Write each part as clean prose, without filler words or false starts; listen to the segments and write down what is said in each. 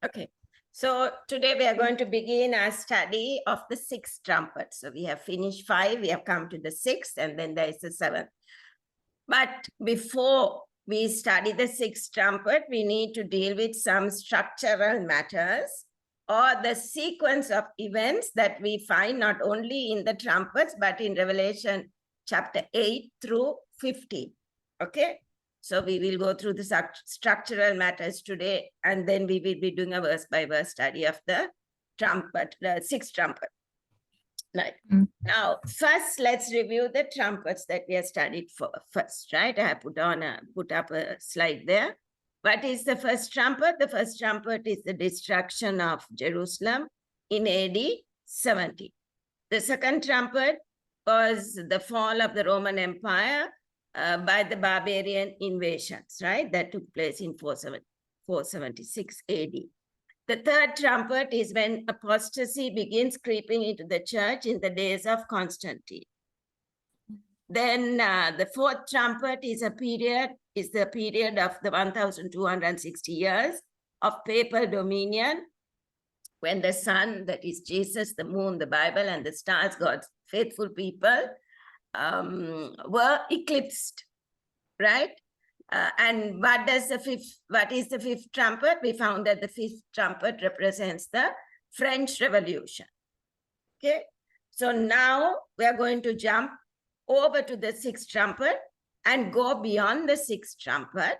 Okay, so today we are going to begin our study of the sixth trumpet. So we have finished 5, we have come to the 6th, and then there is the 7th. But before we study the sixth trumpet, we need to deal with some structural matters or the sequence of events that we find not only in the trumpets, but in Revelation chapter 8 through 15. Okay? So we will go through the structural matters today, and then we will be doing a verse-by-verse study of the trumpet, the sixth trumpet. Right. Now, first, let's review the trumpets that we have studied first, right? I have put up a slide there. What is the first trumpet? The first trumpet is the destruction of Jerusalem in AD 70. The second trumpet was the fall of the Roman Empire by the barbarian invasions, right? That took place in 476 AD. The third trumpet is when apostasy begins creeping into the church in the days of Constantine. Then the fourth trumpet is the period of the 1,260 years of papal dominion, when the sun, that is Jesus, the moon, the Bible, and the stars, God's faithful people, were eclipsed, right? And what is the fifth trumpet? We found that the fifth trumpet represents the French Revolution. Okay, so now we are going to jump over to the sixth trumpet and go beyond the sixth trumpet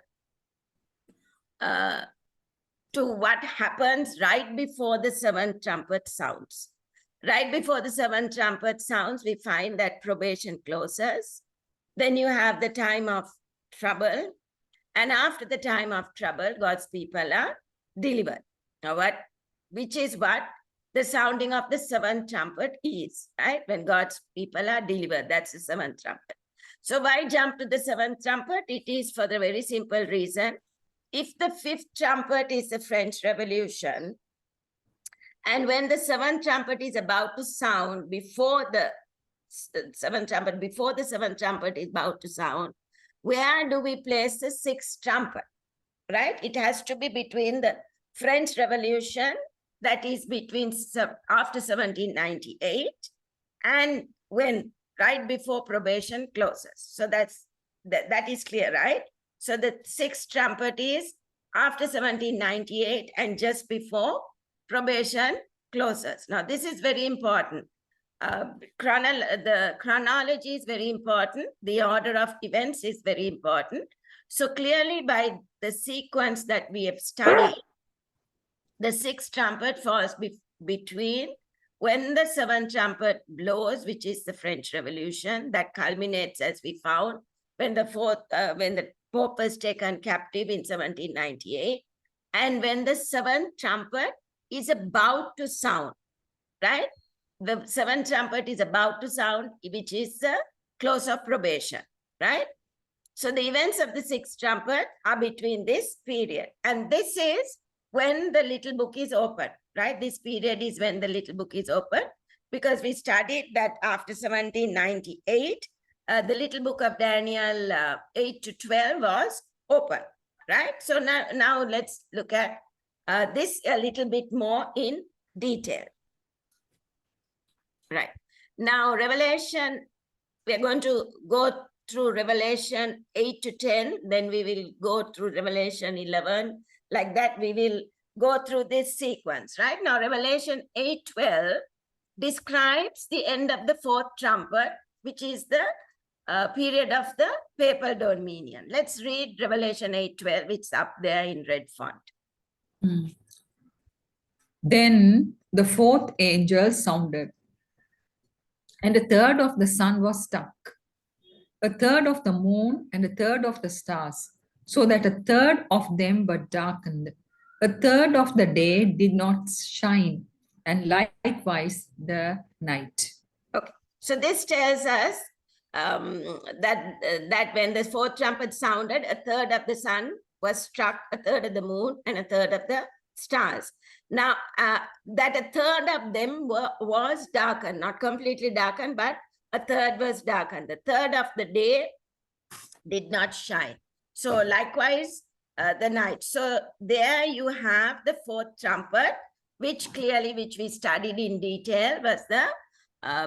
to what happens right before the seventh trumpet sounds. Right before the seventh trumpet sounds, we find that probation closes. Then you have the time of trouble. And after the time of trouble, God's people are delivered. Now, which is what the sounding of the seventh trumpet is, right? When God's people are delivered, that's the seventh trumpet. So why jump to the seventh trumpet? It is for the very simple reason. If the fifth trumpet is the French Revolution, and when the seventh trumpet is about to sound, before the seventh trumpet is about to sound, where do we place the sixth trumpet, right? It has to be between the French Revolution, that is between after 1798, and when right before probation closes. So that is clear, right? So the sixth trumpet is after 1798 and just before probation closes. Now, this is very important. The chronology is very important. The order of events is very important. So clearly, by the sequence that we have studied, the sixth trumpet falls between when the seventh trumpet blows, which is the French Revolution, that culminates, as we found, when the Pope was taken captive in 1798, and when the seventh trumpet is about to sound, right? The seventh trumpet is about to sound, which is the close of probation, right? So the events of the sixth trumpet are between this period. And this is when the little book is open, right? This period is when the little book is open, because we studied that after 1798, the little book of Daniel 8 to 12 was open, right? So now let's look at this a little bit more in detail. Right. Now, Revelation, we're going to go through Revelation 8 to 10, then we will go through Revelation 11. Like that, we will go through this sequence, right? Now, Revelation 8:12 describes the end of the fourth trumpet, which is the period of the papal dominion. Let's read Revelation 8:12. It's up there in red font. Then the fourth angel sounded, and a third of the sun was struck, a third of the moon, and a third of the stars, so that a third of them were darkened. A third of the day did not shine, and likewise the night. Okay, so this tells us that when the fourth trumpet sounded, a third of the sun was struck, a third of the moon, and a third of the stars. Now, that a third of them was darkened, not completely darkened, but a third was darkened. The third of the day did not shine. So likewise, the night. So there you have the fourth trumpet, which we studied in detail, was the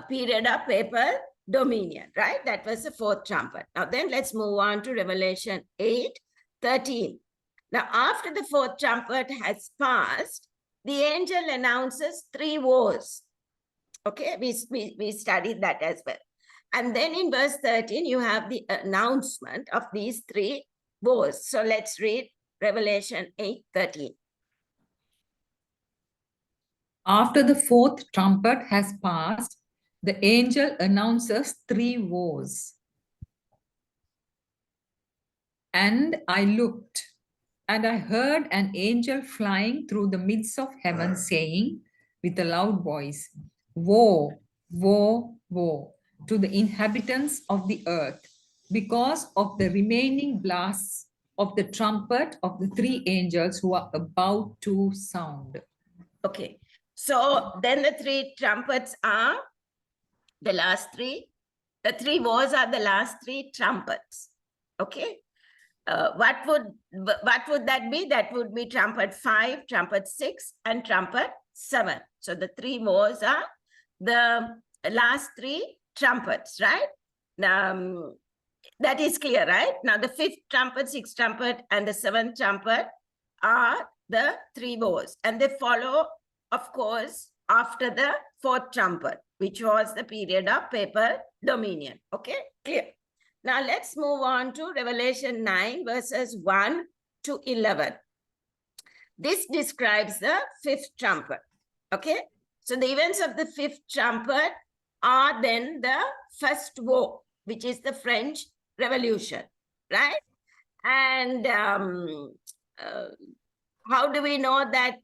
period of papal dominion, right? That was the fourth trumpet. Now then let's move on to Revelation 8:13. Now after the fourth trumpet has passed, the angel announces 3 woes. Okay, we studied that as well. And then in verse 13, you have the announcement of these 3 woes. So let's read Revelation 8:13. After the fourth trumpet has passed, the angel announces 3 woes. And I looked, and I heard an angel flying through the midst of heaven, saying with a loud voice, Woe, woe, woe to the inhabitants of the earth, because of the remaining blasts of the trumpet of the 3 angels who are about to sound. Okay, so then the 3 trumpets are the last 3. The 3 woes are the last 3 trumpets. Okay, what would that be? That would be trumpet 5, trumpet 6, and trumpet 7. So the 3 woes are the last 3 trumpets, right? Now, that is clear, right? Now the 5th trumpet, 6th trumpet, and the 7th trumpet are the 3 woes, and they follow, of course, after the 4th trumpet, which was the period of papal dominion. Okay, clear. Now let's move on to Revelation 9 verses 1 to 11. This describes the 5th trumpet. Okay, so the events of the 5th trumpet are then the first woe, which is the French Revolution, right? And how do we know that?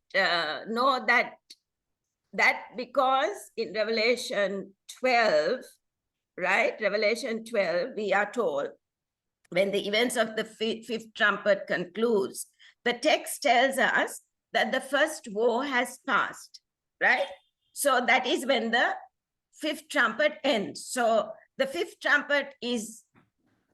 That because in Revelation 12, right? Revelation 12, we are told when the events of the 5th trumpet concludes, the text tells us that the first woe has passed, right? So that is when the 5th trumpet ends. So the 5th trumpet is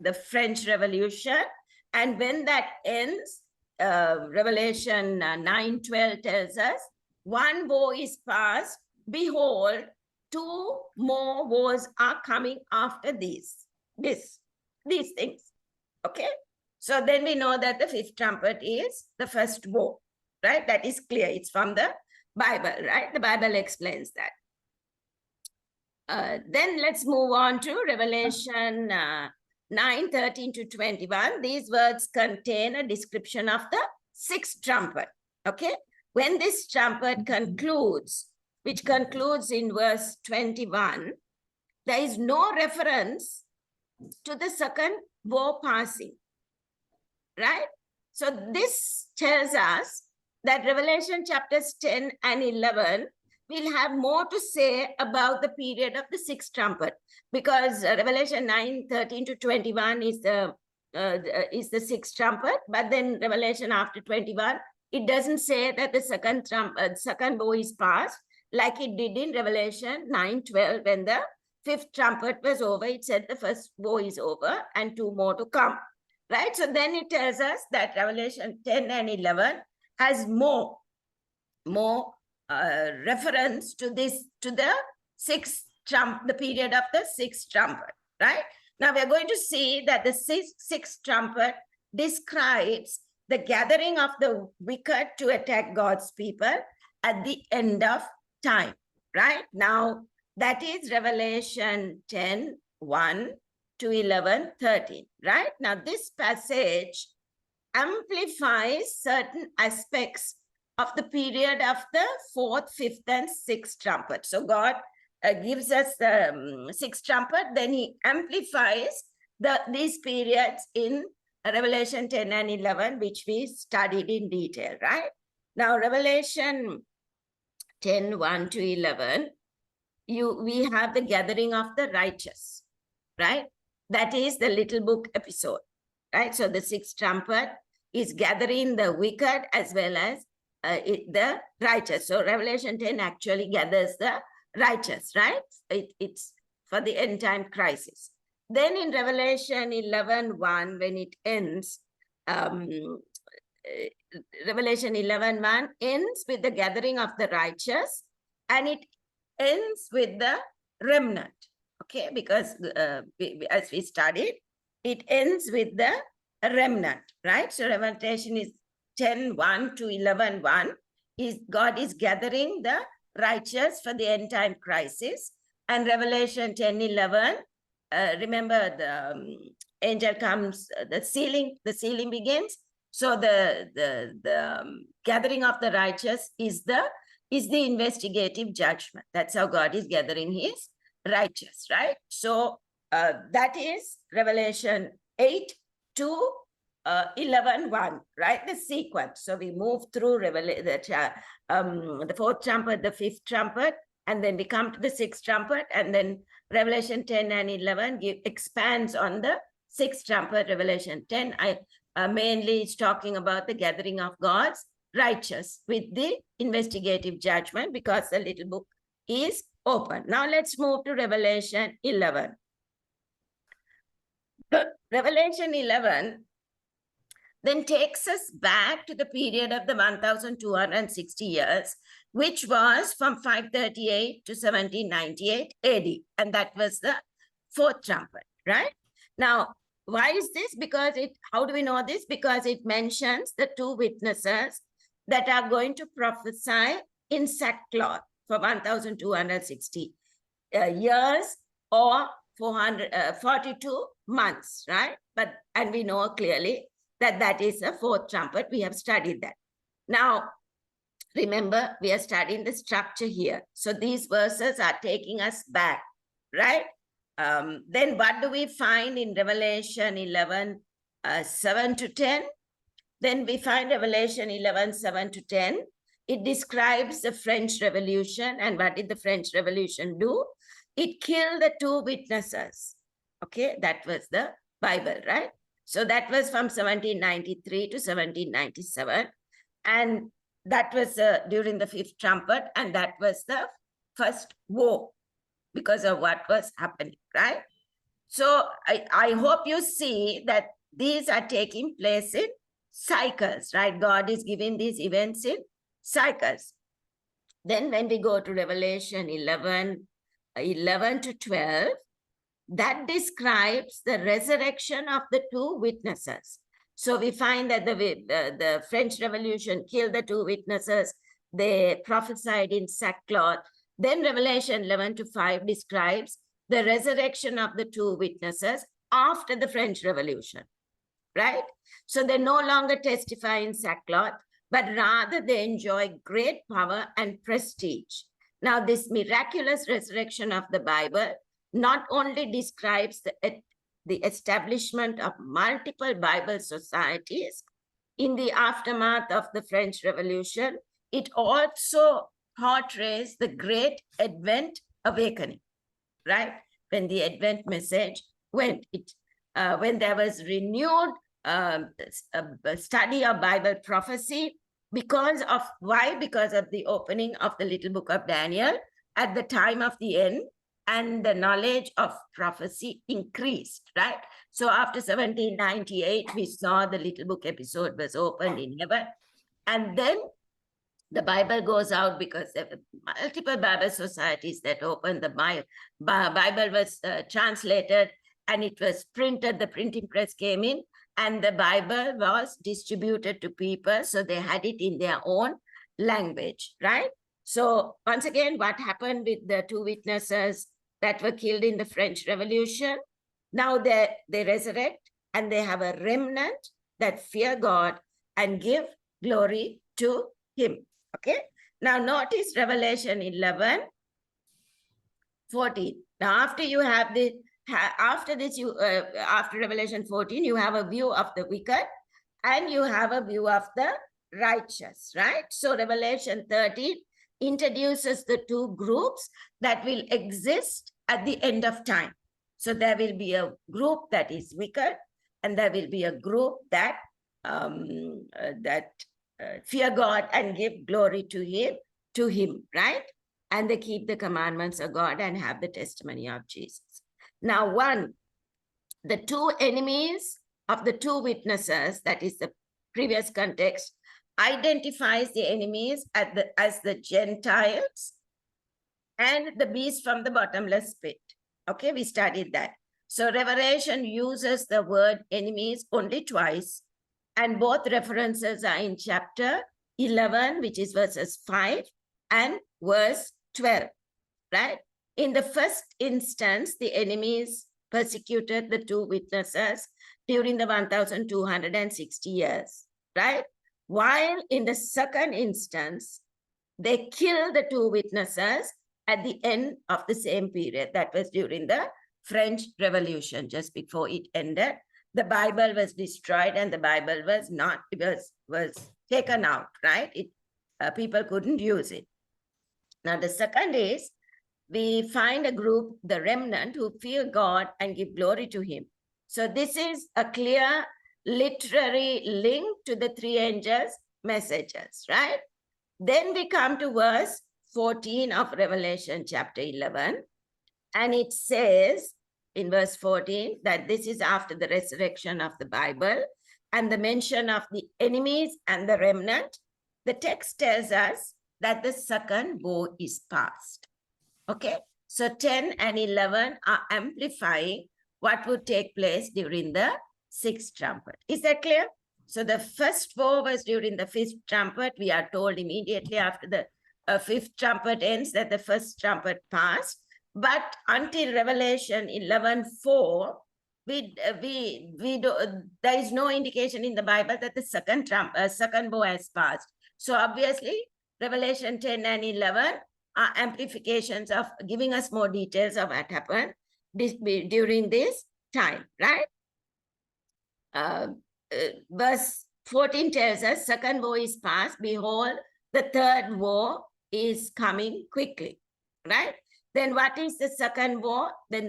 the French Revolution. And when that ends, Revelation 9:12 tells us, 1 woe is past, behold, 2 more woes are coming after these things. Okay, so then we know that the 5th trumpet is the first woe, right? That is clear. It's from the Bible, right? The Bible explains that. Then let's move on to Revelation 9:13 to 21. These words contain a description of the 6th trumpet. Okay, when this trumpet concludes, which concludes in verse 21, there is no reference to the second woe passing, right? So this tells us that Revelation chapters 10 and 11 will have more to say about the period of the 6th trumpet, because Revelation 9:13 to 21 is the 6th trumpet, but then Revelation after 21, it doesn't say that the second woe is passed, like it did in Revelation 9:12 when the 5th trumpet was over. It said the first woe is over and 2 more to come, right? So then it tells us that Revelation 10 and 11 has more reference to the 6th trump, the period of the 6th trumpet, right? Now we're going to see that the 6th trumpet describes the gathering of the wicked to attack God's people at the end of time, right? Now that is Revelation 10:1 to 11:13, right? Now this passage amplifies certain aspects of the period of the 4th, 5th, and 6th trumpet. So God gives us the 6th trumpet, then he amplifies these periods in Revelation 10 and 11, which we studied in detail, right? Now, Revelation 10:1 to 11, we have the gathering of the righteous, right? That is the little book episode, right? So the 6th trumpet is gathering the wicked as well as the righteous. So Revelation 10 actually gathers the righteous, right? It's for the end time crisis. Then in Revelation 11:1, when it ends, Revelation 11:1 ends with the gathering of the righteous, and it ends with the remnant. Okay, because as we studied, it ends with the remnant, right? So Revelation is 10:1 to 11:1 is God is gathering the righteous for the end time crisis, and Revelation 10:11. Remember, the angel comes, the sealing begins. So the gathering of the righteous is the investigative judgment. That's how God is gathering his righteous, right? So that is Revelation 8 to 11:1, right? The sequence. So we move through the fourth trumpet, the fifth trumpet, and then we come to the sixth trumpet, and then Revelation 10 and 11 expands on the sixth trumpet. Revelation 10 mainly is talking about the gathering of God's righteous with the investigative judgment, because the little book is open. Now let's move to Revelation 11. Revelation 11 then takes us back to the period of the 1,260 years, which was from 538 to 1798 AD. And that was the fourth trumpet, right? Now, why is this? Because how do we know this? Because it mentions the two witnesses that are going to prophesy in sackcloth for 1,260 years or 442 months, right? And we know clearly that is a fourth trumpet. We have studied that. Now, remember, we are studying the structure here. So these verses are taking us back, right? Then what do we find in Revelation 11, 7 to 10? Then we find Revelation 11, 7 to 10. It describes the French Revolution. And what did the French Revolution do? It killed the two witnesses. Okay, that was the Bible, right? So that was from 1793 to 1797. And that was during the fifth trumpet. And that was the first war because of what was happening, right? So I hope you see that these are taking place in cycles, right? God is giving these events in cycles. Then when we go to Revelation 11 to 12, that describes the resurrection of the two witnesses. So we find that the French Revolution killed the two witnesses. They prophesied in sackcloth. Then Revelation 11 to 5 describes the resurrection of the two witnesses after the French Revolution, right? So they no longer testify in sackcloth, but rather they enjoy great power and prestige. Now, this miraculous resurrection of the Bible not only describes the establishment of multiple Bible societies in the aftermath of the French Revolution, it also portrays the great Advent awakening, right? When the Advent message went, when there was renewed study of Bible prophecy, because of why? Because of the opening of the little book of Daniel at the time of the end, and the knowledge of prophecy increased, right? So after 1798, we saw the little book episode was opened in heaven. And then the Bible goes out because there were multiple Bible societies that opened. The Bible was translated and it was printed. The printing press came in and the Bible was distributed to people. So they had it in their own language, right? So once again, what happened with the two witnesses that were killed in the French Revolution? Now they resurrect and they have a remnant that fear God and give glory to him. Okay. Now notice Revelation 11, 14. Now after you have the, after Revelation 14, you have a view of the wicked and you have a view of the righteous, right? So Revelation 13 introduces the two groups that will exist at the end of time. So there will be a group that is wicked, and there will be a group that fear God and give glory to him, right? And they keep the commandments of God and have the testimony of Jesus. Now, the two enemies of the two witnesses, that is the previous context, identifies the enemies as the Gentiles and the beast from the bottomless pit. Okay, we studied that. So Revelation uses the word enemies only twice, and both references are in chapter 11, which is verses 5 and verse 12, right? In the first instance, the enemies persecuted the two witnesses during the 1,260 years, right? While in the second instance, they killed the two witnesses at the end of the same period. That was during the French Revolution, just before it ended. The Bible was destroyed and the Bible was not, was taken out, right? People couldn't use it. Now, the second is, we find a group, the remnant, who fear God and give glory to him. So this is a clear literary link to the three angels' messages, right? Then we come to verse 14 of Revelation chapter 11. And it says in verse 14 that this is after the resurrection of the Bible and the mention of the enemies and the remnant. The text tells us that the second woe is past. Okay, so 10 and 11 are amplifying what would take place during the sixth trumpet. Is that clear? So the first woe was during the fifth trumpet. We are told immediately after the fifth trumpet ends that the first trumpet passed. But until Revelation 11:4, there is no indication in the Bible that the second woe has passed. So obviously, Revelation 10 and 11 are amplifications of giving us more details of what happened during this time, right? Verse 14 tells us, second woe is past, behold, the third woe is coming quickly, right? Then what is the second woe? Then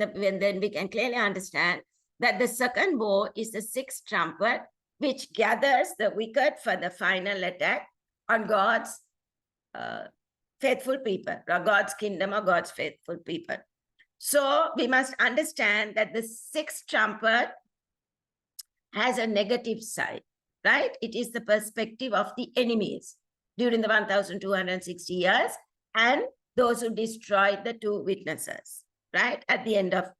we can clearly understand that the second woe is the sixth trumpet, which gathers the wicked for the final attack on God's faithful people, or God's kingdom, or God's faithful people. So we must understand that the sixth trumpet has a negative side, right? It is the perspective of the enemies during the 1,260 years and those who destroyed the two witnesses, right? At the end of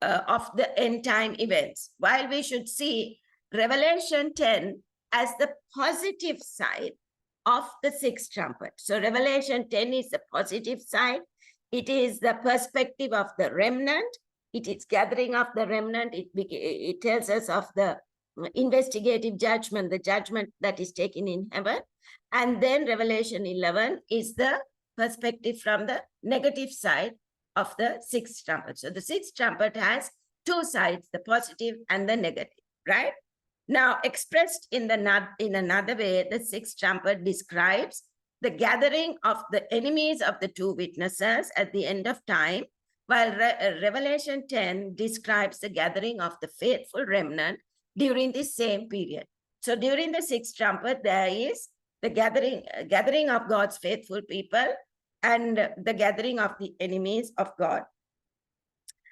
the end time events. While we should see Revelation 10 as the positive side of the sixth trumpet. So Revelation 10 is the positive side. It is the perspective of the remnant. It is gathering of the remnant. It tells us of the investigative judgment, the judgment that is taken in heaven. And then Revelation 11 is the perspective from the negative side of the sixth trumpet. So the sixth trumpet has two sides, the positive and the negative, right? Now, expressed in another way, the sixth trumpet describes the gathering of the enemies of the two witnesses at the end of time, while Revelation 10 describes the gathering of the faithful remnant during the same period. So during the sixth trumpet, there is the gathering of God's faithful people and the gathering of the enemies of God.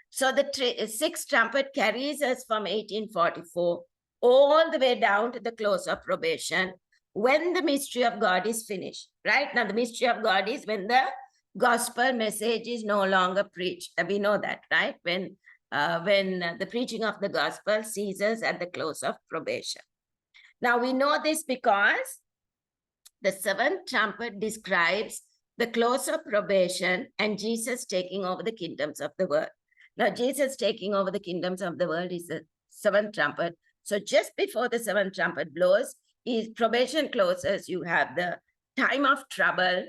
So the sixth trumpet carries us from 1844 all the way down to the close of probation, when the mystery of God is finished, right? Now, the mystery of God is when the gospel message is no longer preached. We know that, right? When the preaching of the gospel ceases at the close of probation. Now, we know this because the seventh trumpet describes the close of probation and Jesus taking over the kingdoms of the world. Now, Jesus taking over the kingdoms of the world is the seventh trumpet. So just before the seventh trumpet blows, probation closes, you have the time of trouble,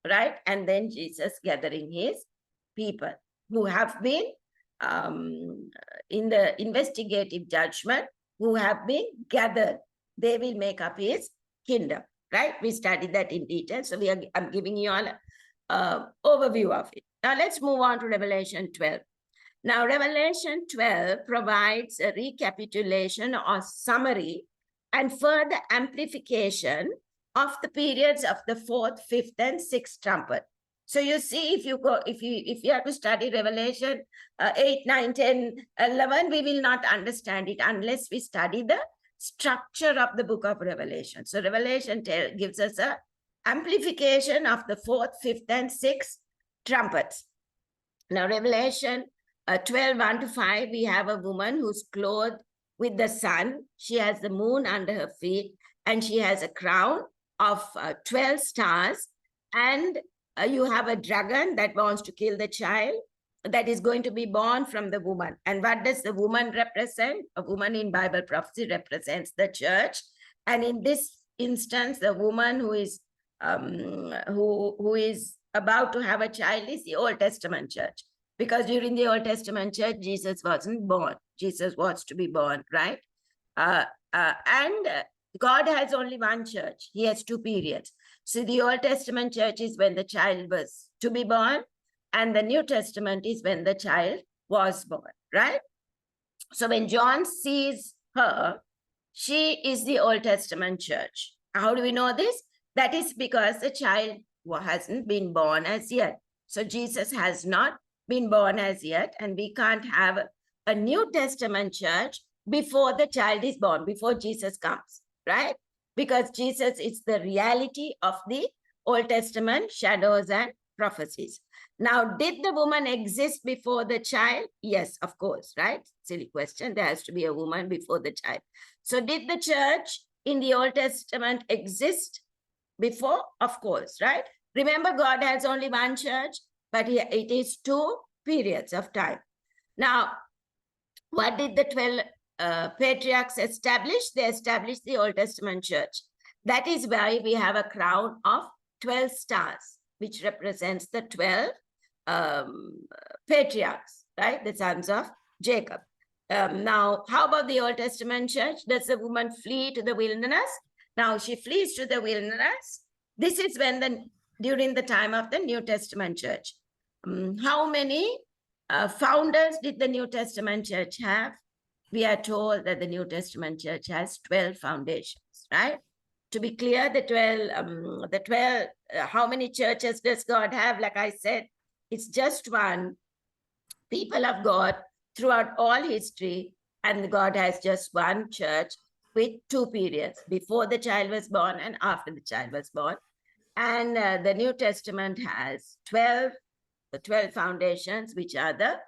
right? And then Jesus gathering his people who have been in the investigative judgment, who have been gathered. They will make up his kingdom, right? We studied that in detail. So I'm giving you all an overview of it. Now let's move on to Revelation 12. Now, Revelation 12 provides a recapitulation or summary and further amplification of the periods of the fourth, fifth, and sixth trumpet. So you see, if you have to study Revelation 8, 9, 10, 11, we will not understand it unless we study the structure of the book of Revelation. So Revelation gives us a amplification of the fourth, fifth, and sixth trumpets. Now, Revelation 12, 1 to 5, we have a woman who's clothed with the sun. She has the moon under her feet, and she has a crown of 12 stars. And you have a dragon that wants to kill the child that is going to be born from the woman. And what does the woman represent? A woman in Bible prophecy represents the church. And in this instance, the woman who is about to have a child is the Old Testament church. Because during the Old Testament church, Jesus wasn't born. Jesus was to be born, right? And God has only one church. He has two periods. So the Old Testament church is when the child was to be born, and the New Testament is when the child was born, right? So when John sees her, she is the Old Testament church. How do we know this? That is because the child hasn't been born as yet. So Jesus has not been born as yet, and we can't have a New Testament church before the child is born, before Jesus comes, right? Because Jesus is the reality of the Old Testament shadows and prophecies. Now, did the woman exist before the child? Yes, of course, right? Silly question. There has to be a woman before the child. So did the church in the Old Testament exist before? Of course, right? Remember, God has only one church, but it is two periods of time. Now, what did the 12 patriarchs establish? They established the Old Testament church. That is why we have a crown of 12 stars, which represents the 12 patriarchs, right? The sons of Jacob. Now, how about the Old Testament church? Does the woman flee to the wilderness? Now, she flees to the wilderness. This is when during the time of the New Testament church. How many founders did the New Testament church have? We are told that the New Testament church has 12 foundations, right? To be clear, the 12, how many churches does God have? Like I said, it's just one. People of God throughout all history, and God has just one church with two periods, before the child was born and after the child was born. And the New Testament has 12 foundations, which are the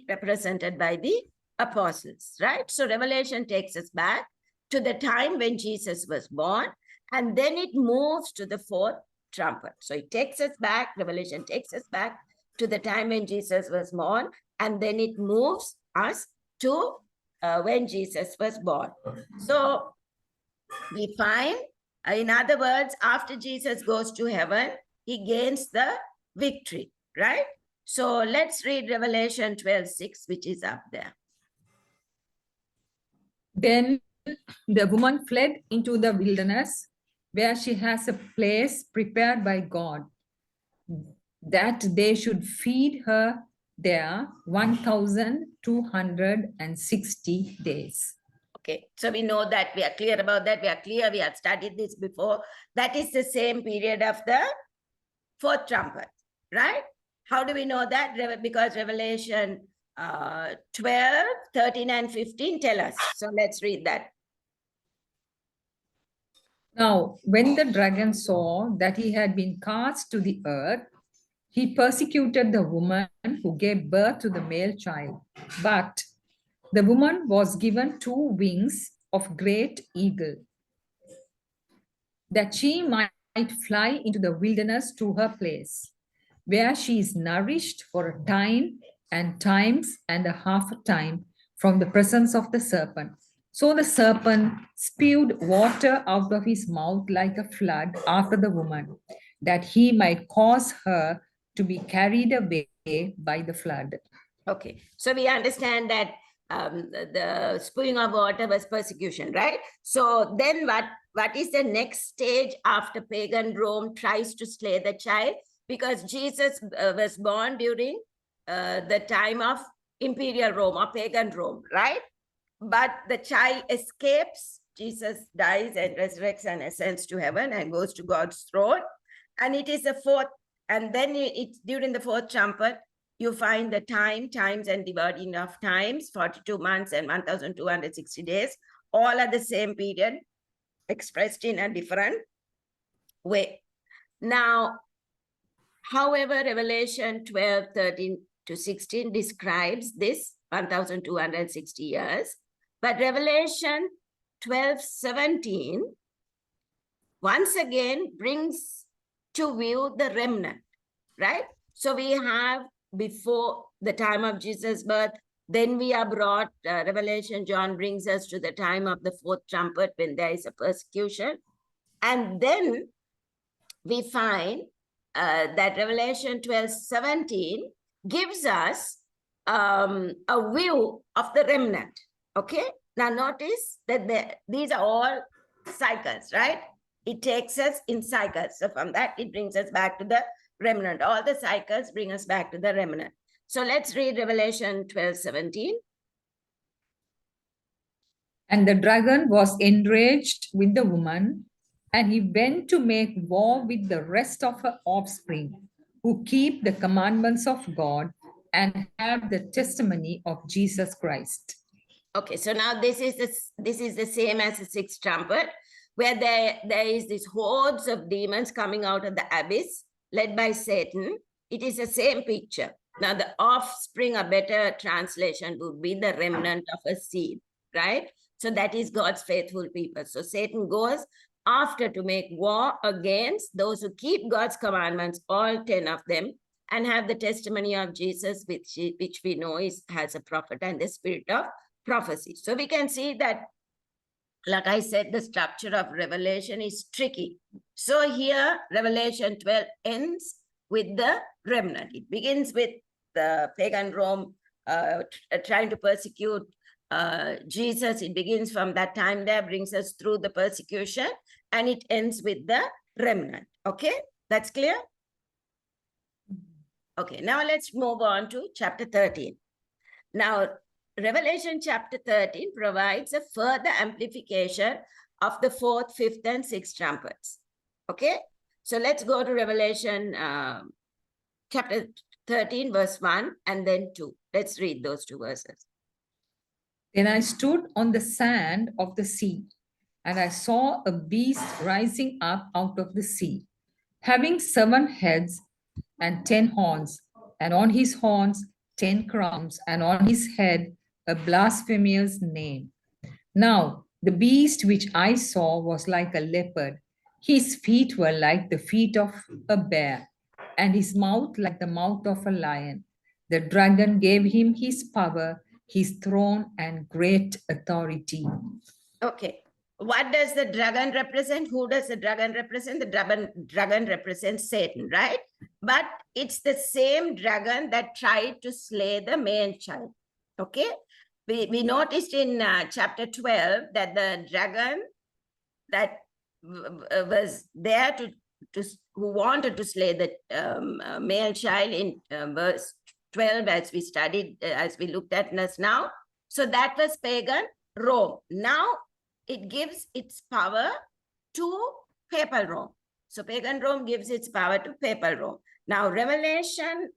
represented by the apostles, right? So Revelation takes us back to the time when Jesus was born, and then it moves to the fourth trumpet. So it takes us back, Revelation takes us back to the time when Jesus was born, and then it moves us to when Jesus was born. So we find, in other words, after Jesus goes to heaven, he gains the victory, right? So let's read Revelation 12:6, which is up there. Then the woman fled into the wilderness, where she has a place prepared by God, that they should feed her there 1,260 days. Okay, so we know that, we are clear about that. We are clear, we have studied this before. That is the same period of the fourth trumpet, right? How do we know that? Because Revelation 12, 13, and 15 tell us. So let's read that. Now, when the dragon saw that he had been cast to the earth, he persecuted the woman who gave birth to the male child. But the woman was given 2 wings of great eagle, that she might fly into the wilderness to her place, where she is nourished for a time and times and a half a time from the presence of the serpent. So the serpent spewed water out of his mouth like a flood after the woman, that he might cause her to be carried away by the flood. Okay, so we understand that the spewing of water was persecution, right? So then what is the next stage after pagan Rome tries to slay the child? Because Jesus was born during the time of imperial Rome or pagan Rome, right? But the child escapes. Jesus dies and resurrects and ascends to heaven and goes to God's throne. And it is the fourth, and then it's during the fourth trumpet, you find the times, and dividing of times, 42 months and 1,260 days all are the same period, expressed in a different way. Now, however, Revelation 12, 13 to 16 describes this 1,260 years, but Revelation 12, 17 once again brings to view the remnant, right? So we have before the time of Jesus' birth, then we are brought, Revelation, John brings us to the time of the fourth trumpet when there is a persecution. And then we find that Revelation 12, 17 gives us a view of the remnant, okay? Now notice that these are all cycles, right? It takes us in cycles. So from that, it brings us back to the remnant. All the cycles bring us back to the remnant. So let's read Revelation 12, 17. And the dragon was enraged with the woman, and he went to make war with the rest of her offspring, who keep the commandments of God and have the testimony of Jesus Christ. Okay, so now this is the same as the sixth trumpet, where there is this hordes of demons coming out of the abyss, led by Satan. It is the same picture. Now the offspring, a better translation would be the remnant of a seed, right? So that is God's faithful people. So Satan goes after to make war against those who keep God's commandments, all 10 of them, and have the testimony of Jesus, which we know has a prophet and the spirit of prophecy. So we can see that, like I said, the structure of Revelation is tricky. So here, Revelation 12 ends with the remnant. It begins with the pagan Rome trying to persecute Jesus. It begins from that time there, brings us through the persecution, and it ends with the remnant. Okay, that's clear? Okay, now let's move on to chapter 13. Now, Revelation chapter 13 provides a further amplification of the fourth, fifth, and sixth trumpets. Okay, so let's go to Revelation chapter 13, verse 1 and then 2. Let's read those two verses. Then I stood on the sand of the sea, and I saw a beast rising up out of the sea, having 7 heads and 10 horns, and on his horns 10 crowns, and on his head a blasphemous name. Now the beast which I saw was like a leopard. His feet were like the feet of a bear, and his mouth like the mouth of a lion. The dragon gave him his power, his throne, and great authority. Okay. What does the dragon represent? Who does the dragon represent? The dragon represents Satan, right? But it's the same dragon that tried to slay the male child. Okay. We noticed in chapter 12 that the dragon that was there who wanted to slay the male child in verse 12, as we studied, as we looked at us now. So that was pagan Rome. Now it gives its power to papal Rome. So pagan Rome gives its power to papal Rome. Now Revelation,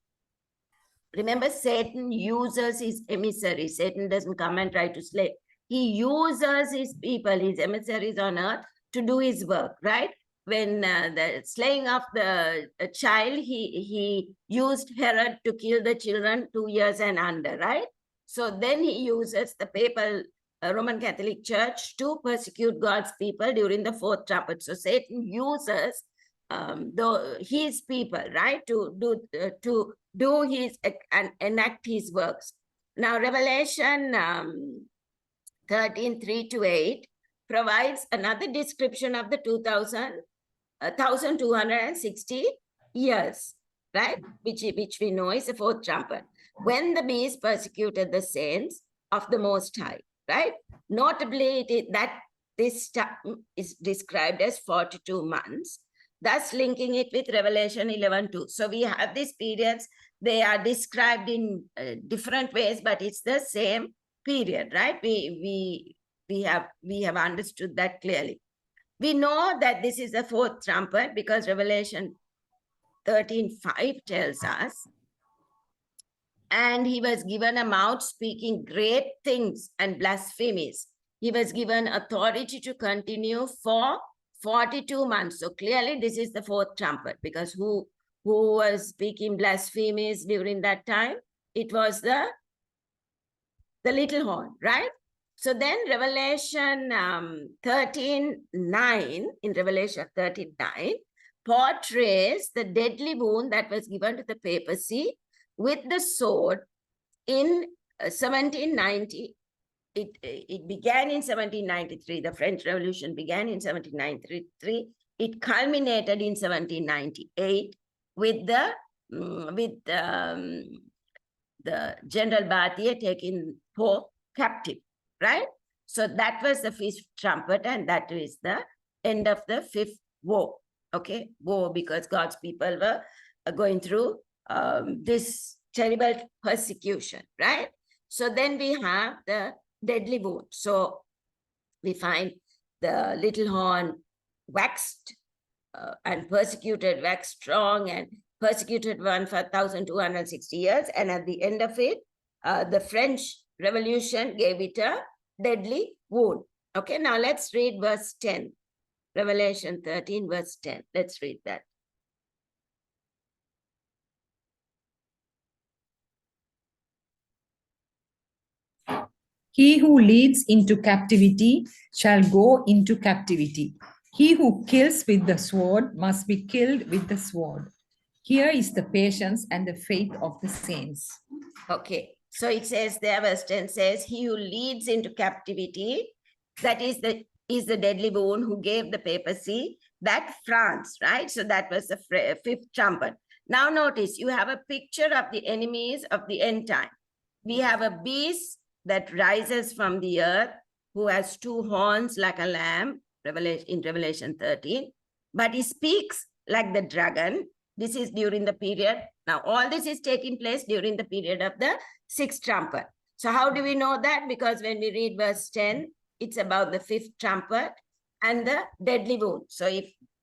remember, Satan uses his emissaries. Satan doesn't come and try to slay. He uses his people, his emissaries on earth to do his work, right? When the slaying of the child, he used Herod to kill the children 2 years and under, right? So then he uses the papal Roman Catholic Church to persecute God's people during the fourth trumpet. So Satan uses his people, right, to do his and enact his works. Now Revelation 13, 3 to 8 provides another description of the 1,260 years, right, which we know is the fourth trumpet, when the beast persecuted the saints of the Most High, right? Notably, this is described as 42 months, thus linking it with Revelation 11:2. So we have these periods. They are described in different ways, but it's the same period, right? We have understood that clearly. We know that this is the fourth trumpet because Revelation 13:5 tells us, and he was given a mouth speaking great things and blasphemies. he was given authority to continue for 42 months. So clearly this is the fourth trumpet, because who was speaking blasphemies during that time? It was the little horn, right? So then Revelation 13:9, in Revelation 13:9, portrays the deadly wound that was given to the papacy with the sword in 1790. It began in 1793. The French Revolution began in 1793. It culminated in 1798 with the General Bathier taking Pope captive, right? So that was the fifth trumpet, and that is the end of the fifth war. Okay, war, because God's people were going through this terrible persecution, right? So then we have the deadly wound. So we find the little horn waxed and persecuted, waxed strong, and persecuted one for 1,260 years. And at the end of it, the French Revolution gave it a deadly wound. Okay, now let's read verse 10. Revelation 13, verse 10. Let's read that. He who leads into captivity shall go into captivity. He who kills with the sword must be killed with the sword. Here is the patience and the faith of the saints. Okay, so it says there, verse 10 says, he who leads into captivity, that is the deadly wound, who gave the papacy that France, right? So that was the fifth trumpet. Now notice, you have a picture of the enemies of the end time. We have a beast that rises from the earth, who has two horns like a lamb, in Revelation 13, but he speaks like the dragon. This is during the period. Now, all this is taking place during the period of the sixth trumpet. So how do we know that? Because when we read verse 10, it's about the fifth trumpet and the deadly wound. So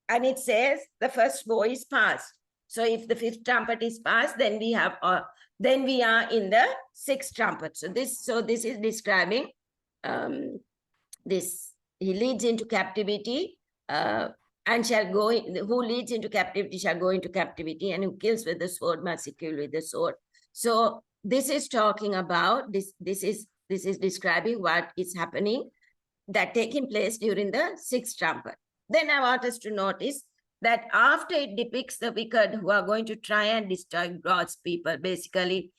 and it says the first woe is past. So if the fifth trumpet is past, then we are in the sixth trumpet. So this is describing this. He leads into captivity and shall go. Who leads into captivity shall go into captivity, and who kills with the sword must be killed with the sword. So this is talking about this. This is describing what is happening, that taking place during the sixth trumpet. Then I want us to notice that after it depicts the wicked who are going to try and destroy God's people, basically,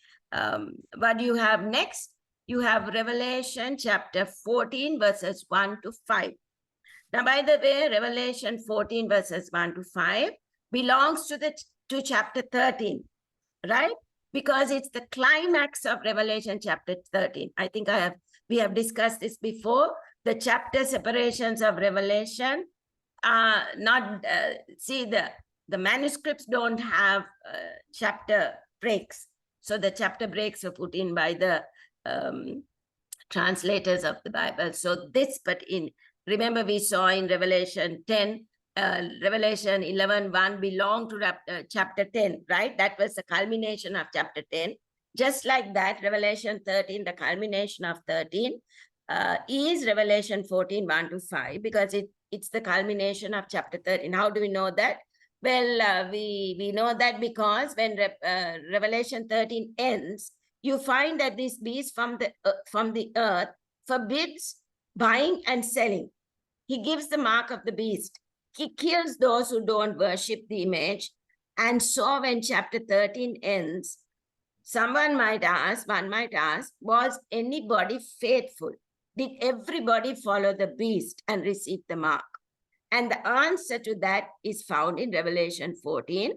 what you have next, you have Revelation chapter 14, verses 1 to 5. Now, by the way, Revelation 14, verses 1 to 5 belongs to chapter 13, right? Because it's the climax of Revelation chapter 13. I think we have discussed this before. The chapter separations of Revelation the manuscripts don't have chapter breaks. So the chapter breaks were put in by the translators of the Bible. So remember we saw in Revelation 10, Revelation 11:1 belonged to chapter 10, right? That was the culmination of chapter 10. Just like that, Revelation 13, the culmination of 13, is Revelation 14, 1 to 5, because it's the culmination of chapter 13. How do we know that? Well, we know that because when Revelation 13 ends, you find that this beast from the earth forbids buying and selling. He gives the mark of the beast. He kills those who don't worship the image. And so when chapter 13 ends, one might ask, was anybody faithful? Did everybody follow the beast and receive the mark? And the answer to that is found in Revelation 14,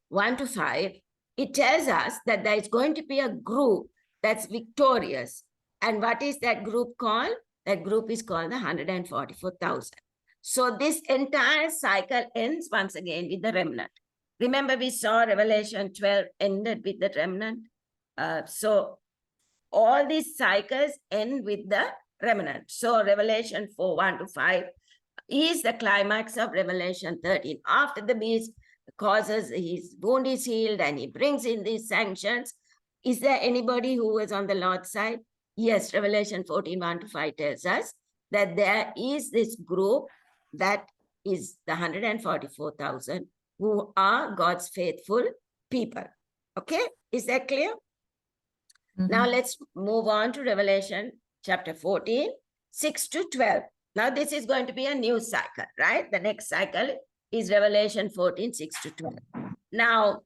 1 to 5. It tells us that there is going to be a group that's victorious. And what is that group called? That group is called the 144,000. So this entire cycle ends once again with the remnant. Remember, we saw Revelation 12 ended with the remnant. So all these cycles end with the remnant. So Revelation 4, 1 to 5 is the climax of Revelation 13. After the beast causes his wound is healed and he brings in these sanctions, is there anybody who is on the Lord's side? Yes, Revelation 14, 1-5 tells us that there is this group that is the 144,000 who are God's faithful people. Okay, is that clear? Now let's move on to Revelation chapter 14, 6-12. Now this is going to be a new cycle, right? The next cycle is Revelation 14, 6-12. Now,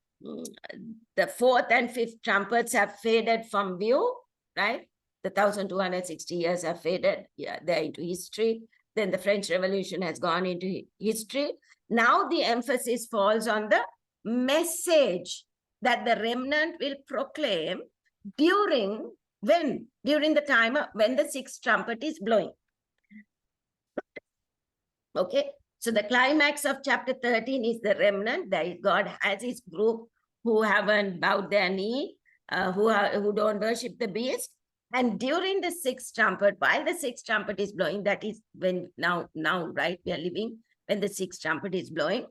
the fourth and fifth trumpets have faded from view, right? The 1260 years have faded. Yeah, they're into history. Then the French Revolution has gone into history. Now the emphasis falls on the message that the remnant will proclaim during the time when the sixth trumpet is blowing. Okay, so the climax of chapter 13 is the remnant. That God has his group who haven't bowed their knee, who don't worship the beast. And during the sixth trumpet, while the sixth trumpet is blowing, that is when now, right? We are living when the sixth trumpet is blowing.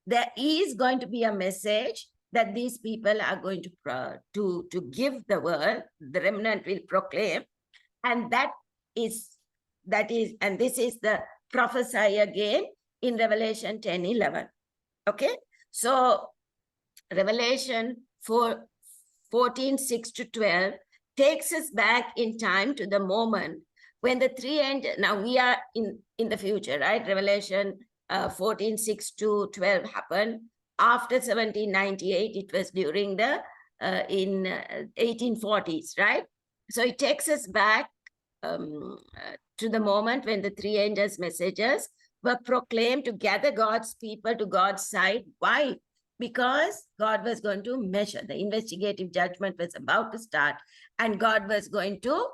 There is going to be a message that these people are going to give the world. The remnant will proclaim, and this is the prophesy again in Revelation 10, 11. Okay, so Revelation 14, 6-12 takes us back in time to the moment when the three angels, now we are in the future, right? Revelation 14, 6-12 happened after 1798. It was during the in 1840s, right? So it takes us back to the moment when the three angels' messages were proclaimed to gather God's people to God's side. Why? Because God was going to measure. The investigative judgment was about to start, and God was going to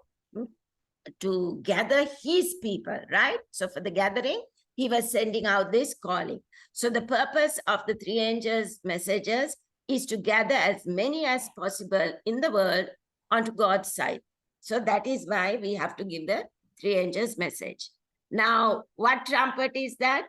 gather his people, right? So for the gathering, he was sending out this calling. So the purpose of the three angels' messages is to gather as many as possible in the world onto God's side. So that is why we have to give the three angels' message. Now, what trumpet is that?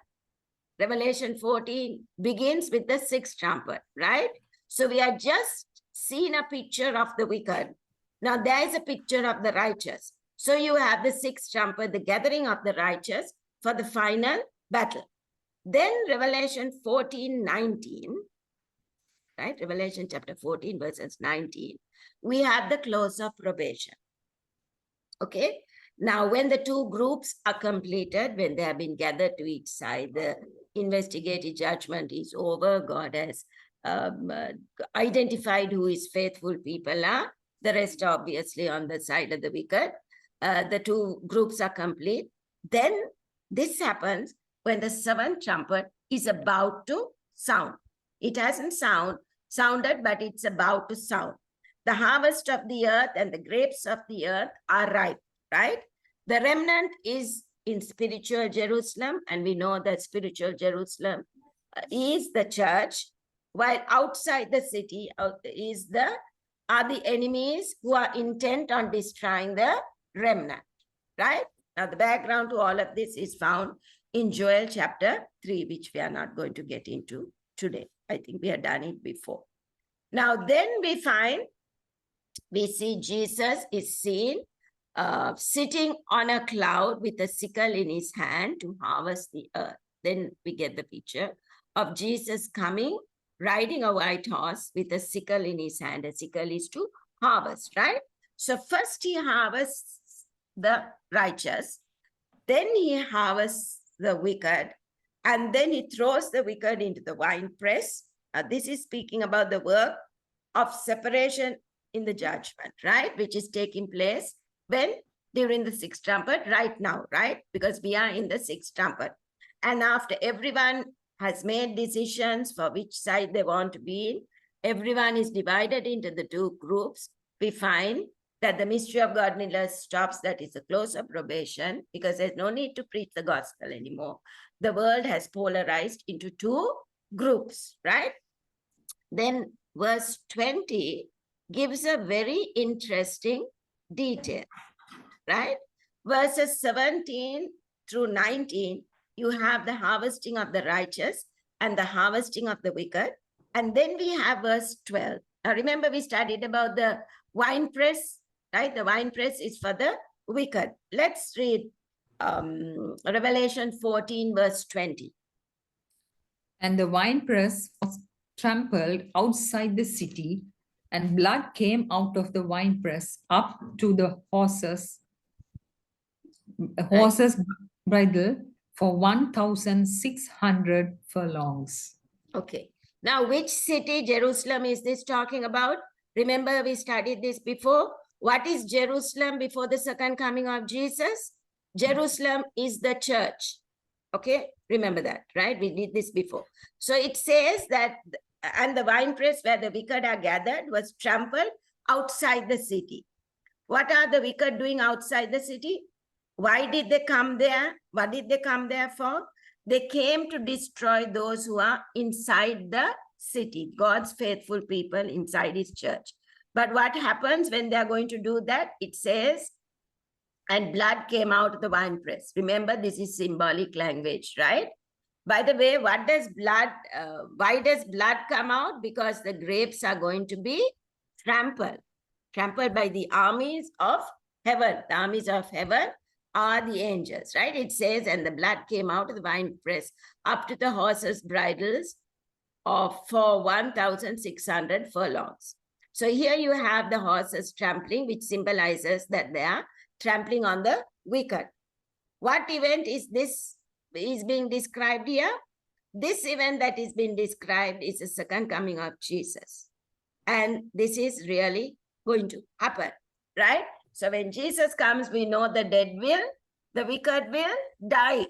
Revelation 14 begins with the sixth trumpet, right? So we are just seeing a picture of the wicked. Now there is a picture of the righteous. So you have the sixth trumpet, the gathering of the righteous for the final battle. Then Revelation 14, 19, right? Revelation chapter 14, verses 19. We have the close of probation. Okay. Now, when the two groups are completed, when they have been gathered to each side, the investigative judgment is over. God has identified who his faithful people are. The rest are obviously on the side of the wicked. The two groups are complete. Then this happens when the seventh trumpet is about to sound. It hasn't sounded, but it's about to sound. The harvest of the earth and the grapes of the earth are ripe, right? The remnant is in spiritual Jerusalem, and we know that spiritual Jerusalem is the church, while outside the city are the enemies who are intent on destroying the remnant, right? Now, the background to all of this is found in Joel chapter 3, which we are not going to get into today. I think we have done it before. Now, then we see Jesus is seen sitting on a cloud with a sickle in his hand to harvest the earth. Then we get the picture of Jesus coming, riding a white horse with a sickle in his hand. A sickle is to harvest, right? So first he harvests the righteous, then he harvests the wicked, and then he throws the wicked into the winepress. This is speaking about the work of separation in the judgment, right? Which is taking place when? During the sixth trumpet, right now, right? Because we are in the sixth trumpet. And after everyone has made decisions for which side they want to be in, everyone is divided into the two groups. We find that the mystery of godliness stops. That is the close of probation, because there's no need to preach the gospel anymore. The world has polarized into two groups, right? Then verse 20 gives a very interesting detail, right? Verses 17 through 19, you have the harvesting of the righteous and the harvesting of the wicked. And then we have verse 12. Now remember, we studied about the winepress right? The winepress is for the wicked. Let's read Revelation 14, verse 20. And the winepress was trampled outside the city, and blood came out of the winepress up to the horse's bridle for 1,600 furlongs. Okay. Now, which city, Jerusalem, is this talking about? Remember, we studied this before. What is Jerusalem before the second coming of Jesus? Jerusalem is the church. Okay, remember that, right? We did this before. So it says that, and the winepress where the wicked are gathered was trampled outside the city. What are the wicked doing outside the city? Why did they come there? What did they come there for? They came to destroy those who are inside the city, God's faithful people inside his church. But what happens when they are going to do that? It says, and blood came out of the winepress. Remember, this is symbolic language, right? By the way, what does blood, why does blood come out? Because the grapes are going to be trampled by the armies of heaven. The armies of heaven are the angels, right? It says, and the blood came out of the winepress up to the horses' bridles for 1,600 furlongs. So here you have the horses trampling, which symbolizes that they are trampling on the wicked. What event is this is being described here? This event that is being described is the second coming of Jesus. And this is really going to happen, right? So when Jesus comes, we know the dead will, the wicked will die,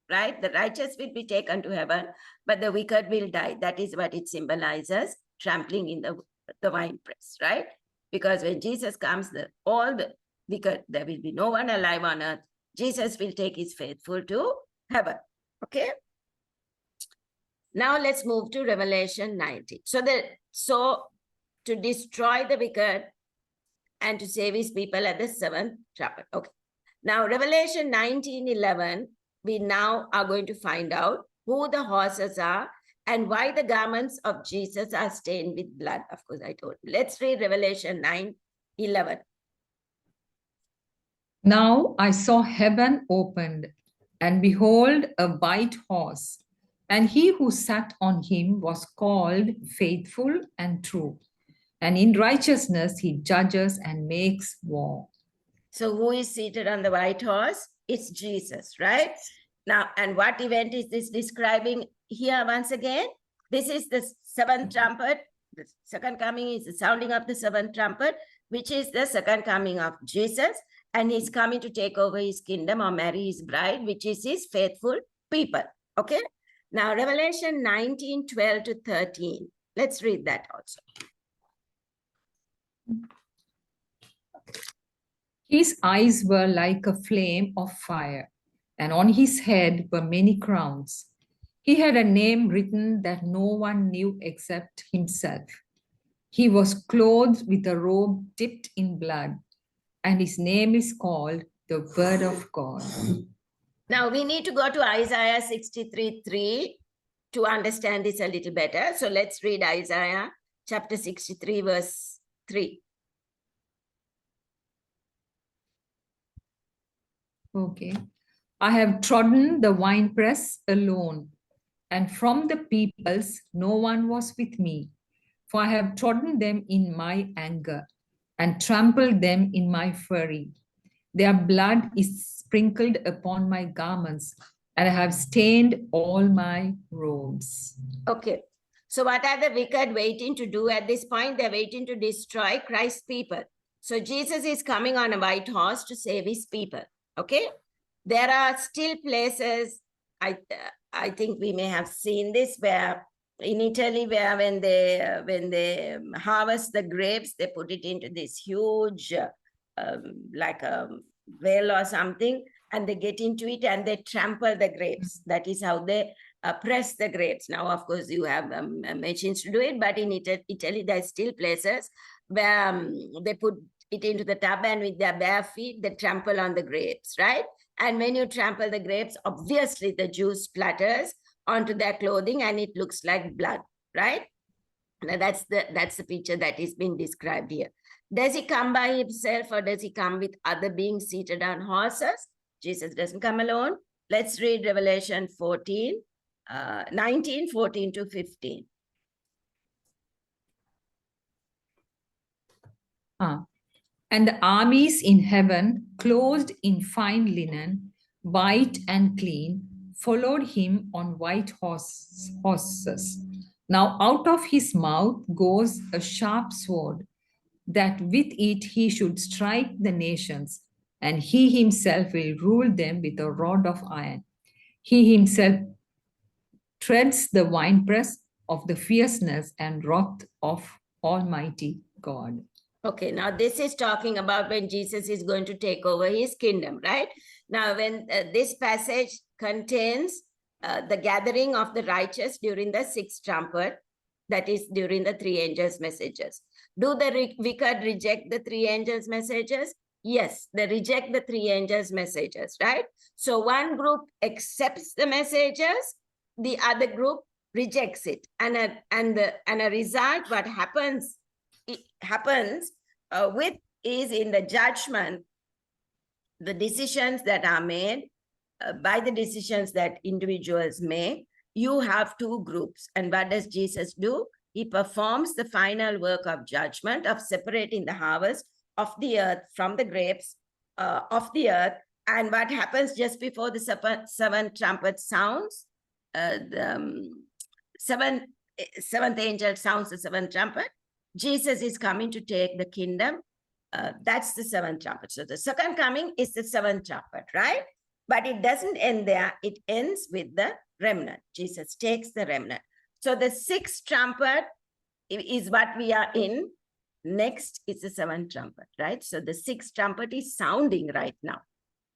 right? The righteous will be taken to heaven, but the wicked will die. That is what it symbolizes, trampling in the winepress, right? Because when Jesus comes, all the wicked, there will be no one alive on earth. Jesus will take his faithful to heaven, okay? Now let's move to Revelation 19. So to destroy the wicked and to save his people at the seventh trumpet. Okay. Now, Revelation 19:11, we now are going to find out who the horses are and why the garments of Jesus are stained with blood. Of course, I told you. Let's read Revelation 9:11. Now I saw heaven opened, and behold, a white horse, and he who sat on him was called Faithful and True, and in righteousness he judges and makes war. So who is seated on the white horse? It's Jesus, right? Now, and what event is this describing here once again? This is the seventh trumpet. The second coming is the sounding of the seventh trumpet, which is the second coming of Jesus. And he's coming to take over his kingdom or marry his bride, which is his faithful people. Okay? Now, Revelation 19:12 to 13. Let's read that also. His eyes were like a flame of fire, and on his head were many crowns. He had a name written that no one knew except himself. He was clothed with a robe dipped in blood, and his name is called the Word of God. Now we need to go to Isaiah 63:3 to understand this a little better. So let's read Isaiah chapter 63, verse 3. Okay. I have trodden the winepress alone, and from the peoples no one was with me. For I have trodden them in my anger, and trampled them in my fury. Their blood is sprinkled upon my garments, and I have stained all my robes. Okay. So what are the wicked waiting to do at this point? They're waiting to destroy Christ's people. So Jesus is coming on a white horse to save his people. Okay. There are still places, I think we may have seen this, where in Italy, where when they harvest the grapes, they put it into this huge, like a well or something, and they get into it and they trample the grapes. That is how they press the grapes. Now, of course, you have machines to do it, but in Italy, there's still places where they put it into the tub and with their bare feet, they trample on the grapes, right? And when you trample the grapes, obviously the juice splatters onto their clothing and it looks like blood, right? Now that's the picture that is being described here. Does he come by himself or does he come with other beings seated on horses? Jesus doesn't come alone. Let's read Revelation 14, 19, 14 to 15. And the armies in heaven, clothed in fine linen, white and clean, followed him on white horses. Now out of his mouth goes a sharp sword, that with it he should strike the nations, and he himself will rule them with a rod of iron. He himself treads the winepress of the fierceness and wrath of Almighty God. Okay, now this is talking about when Jesus is going to take over his kingdom, right? Now, when this passage contains the gathering of the righteous during the sixth trumpet, that is during the three angels' messages. Do the wicked reject the three angels' messages? Yes, they reject the three angels' messages, right? So one group accepts the messages, the other group rejects it. And a result, what happens with is in the judgment, the decisions that are made by the decisions that individuals make, you have two groups. And what does Jesus do? He performs the final work of judgment, of separating the harvest of the earth from the grapes of the earth. And what happens just before the seventh trumpet sounds? The seventh angel sounds the seventh trumpet. Jesus is coming to take the kingdom. That's the seventh trumpet. So the second coming is the seventh trumpet, right? But it doesn't end there. It ends with the remnant. Jesus takes the remnant. So the sixth trumpet is what we are in. Next is the seventh trumpet, right? So the sixth trumpet is sounding right now,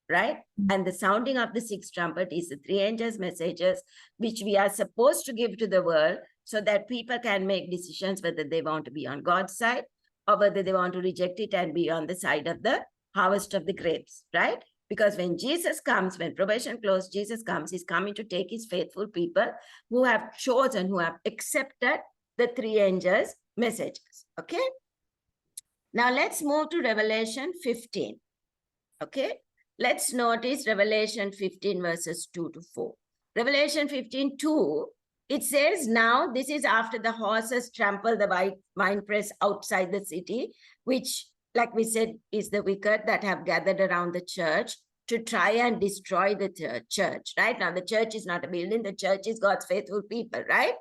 right? And the sounding of the sixth trumpet is the three angels' messages, which we are supposed to give to the world so that people can make decisions whether they want to be on God's side or whether they want to reject it and be on the side of the harvest of the grapes, right? Because when Jesus comes, when probation closed, Jesus comes, he's coming to take his faithful people who have chosen, who have accepted the three angels' messages, okay? Now let's move to Revelation 15, okay? Let's notice Revelation 15 verses 2 to 4. Revelation 15, 2, it says, now this is after the horses trample the winepress outside the city, which, like we said, is the wicked that have gathered around the church to try and destroy the church, right? Now, the church is not a building. The church is God's faithful people, right?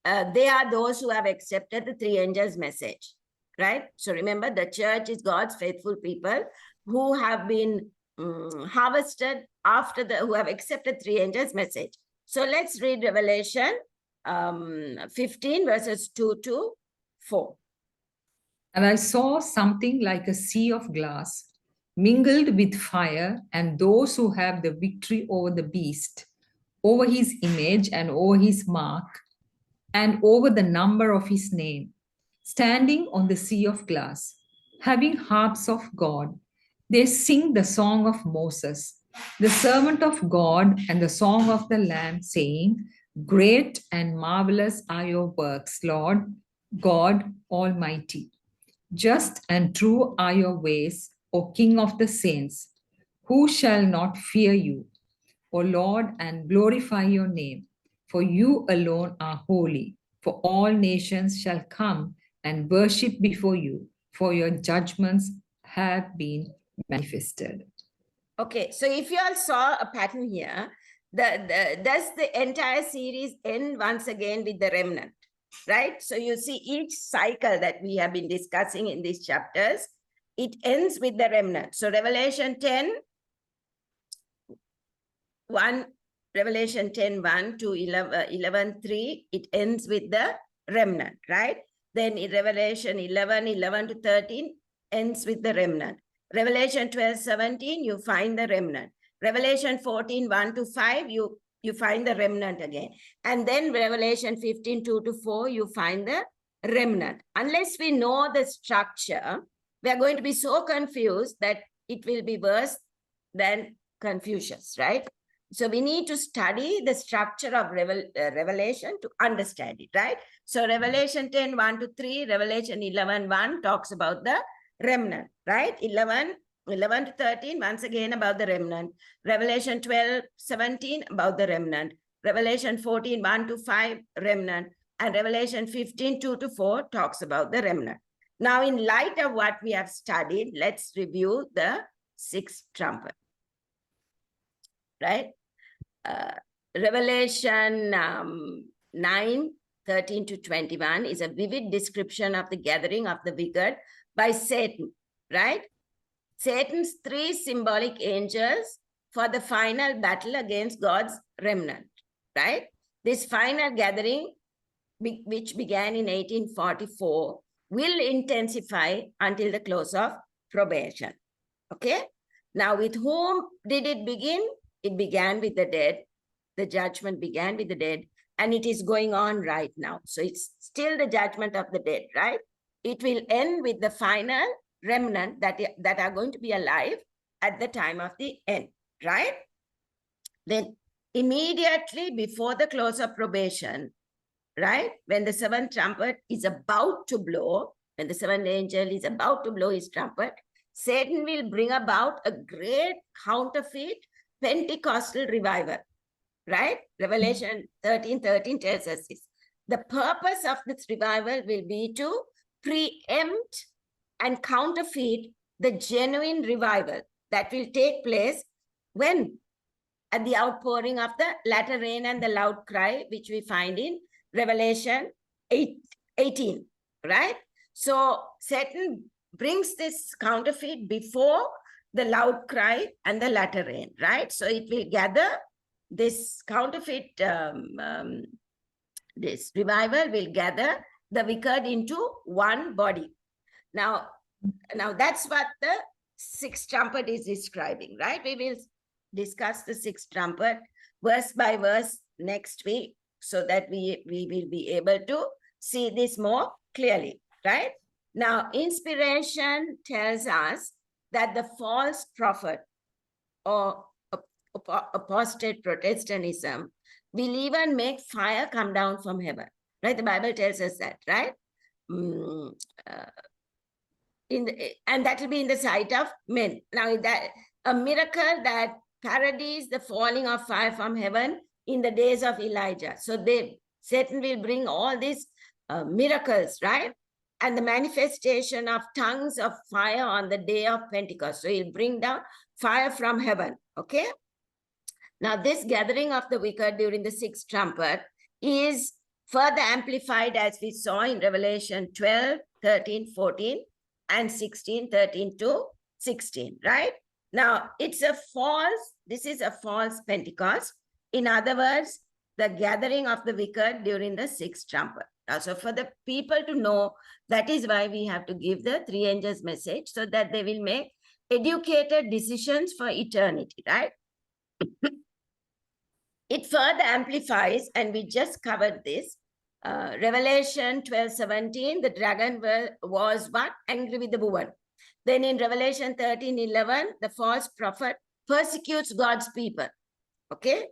They are those who have accepted the three angels' message, right? So remember, the church is God's faithful people who have been harvested after who have accepted three angels' message. So let's read Revelation 15 verses 2 to 4. And I saw something like a sea of glass mingled with fire, and those who have the victory over the beast, over his image and over his mark, and over the number of his name, standing on the sea of glass, having harps of God. They sing the song of Moses, the servant of God, and the song of the Lamb, saying, great and marvelous are your works, Lord God Almighty. Just and true are your ways, O King of the saints. Who shall not fear you, O Lord, and glorify your name? For you alone are holy. For all nations shall come and worship before you, for your judgments have been manifested. Okay, so if you all saw a pattern here, does the entire series end once again with the remnant, right? So you see each cycle that we have been discussing in these chapters, it ends with the remnant. So Revelation 10, 1, Revelation 10, 1 to 11, 3, it ends with the remnant, right? Then in Revelation 11, 11 to 13 ends with the remnant. Revelation 12, 17, you find the remnant. Revelation 14, 1 to 5, you find the remnant again. And then Revelation 15, 2 to 4, you find the remnant. Unless we know the structure, we are going to be so confused that it will be worse than Confucius, right? So we need to study the structure of Revelation to understand it, right? So Revelation 10, 1 to 3, Revelation 11, 1 talks about the remnant, right? 11 to 13, once again about the remnant. Revelation 12, 17, about the remnant. Revelation 14, 1 to 5, remnant. And Revelation 15, 2 to 4 talks about the remnant. Now, in light of what we have studied, let's review the sixth trumpet, right? Revelation 9, 13 to 21 is a vivid description of the gathering of the wicked by Satan, right? Satan's three symbolic angels for the final battle against God's remnant, right? This final gathering, which began in 1844, will intensify until the close of probation, okay? Now, with whom did it begin? It began with the dead. The judgment began with the dead, and it is going on right now. So it's still the judgment of the dead, right? It will end with the final remnant that are going to be alive at the time of the end, right? Then immediately before the close of probation, right? When the seventh trumpet is about to blow, when the seventh angel is about to blow his trumpet, Satan will bring about a great counterfeit Pentecostal revival, right? Revelation 13:13 tells us this. The purpose of this revival will be to preempt and counterfeit the genuine revival that will take place when? At the outpouring of the latter rain and the loud cry, which we find in Revelation 18, right? So Satan brings this counterfeit before the loud cry and the latter rain, right? So it will gather this counterfeit, this revival will gather the wicked into one body. Now that's what the sixth trumpet is describing, right? We will discuss the sixth trumpet verse by verse next week so that we will be able to see this more clearly, right? Now, inspiration tells us that the false prophet or apostate Protestantism will even make fire come down from heaven, right? The Bible tells us that, right? And that will be in the sight of men. Now, that a miracle that parodies the falling of fire from heaven in the days of Elijah. So Satan will bring all these miracles, right? And the manifestation of tongues of fire on the day of Pentecost. So he'll bring down fire from heaven, okay? Now, this gathering of the wicked during the sixth trumpet is further amplified as we saw in Revelation 12, 13, 14, and 16, 13 to 16, right? Now, this is a false Pentecost. In other words, the gathering of the wicked during the sixth trumpet. So for the people to know, that is why we have to give the three angels message so that they will make educated decisions for eternity, right? It further amplifies, and we just covered this, Revelation 12:17, the dragon was what? Angry with the woman. Then in Revelation 13:11, the false prophet persecutes God's people, okay?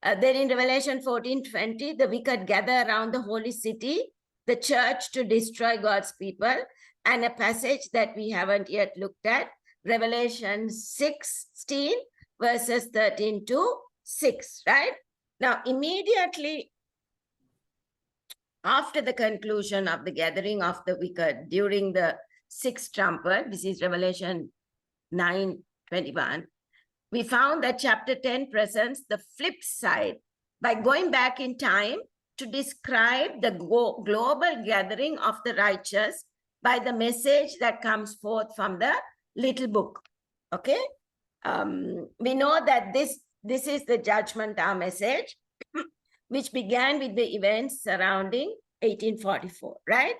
Then in Revelation 14:20, the wicked gather around the holy city, the church, to destroy God's people. And a passage that we haven't yet looked at, Revelation 16, verses 13 to 6, right? Now, immediately after the conclusion of the gathering of the wicked during the sixth trumpet, this is Revelation 9:21, we found that chapter 10 presents the flip side by going back in time to describe the global gathering of the righteous by the message that comes forth from the little book, okay? We know that this is the judgment hour message, which began with the events surrounding 1844, right?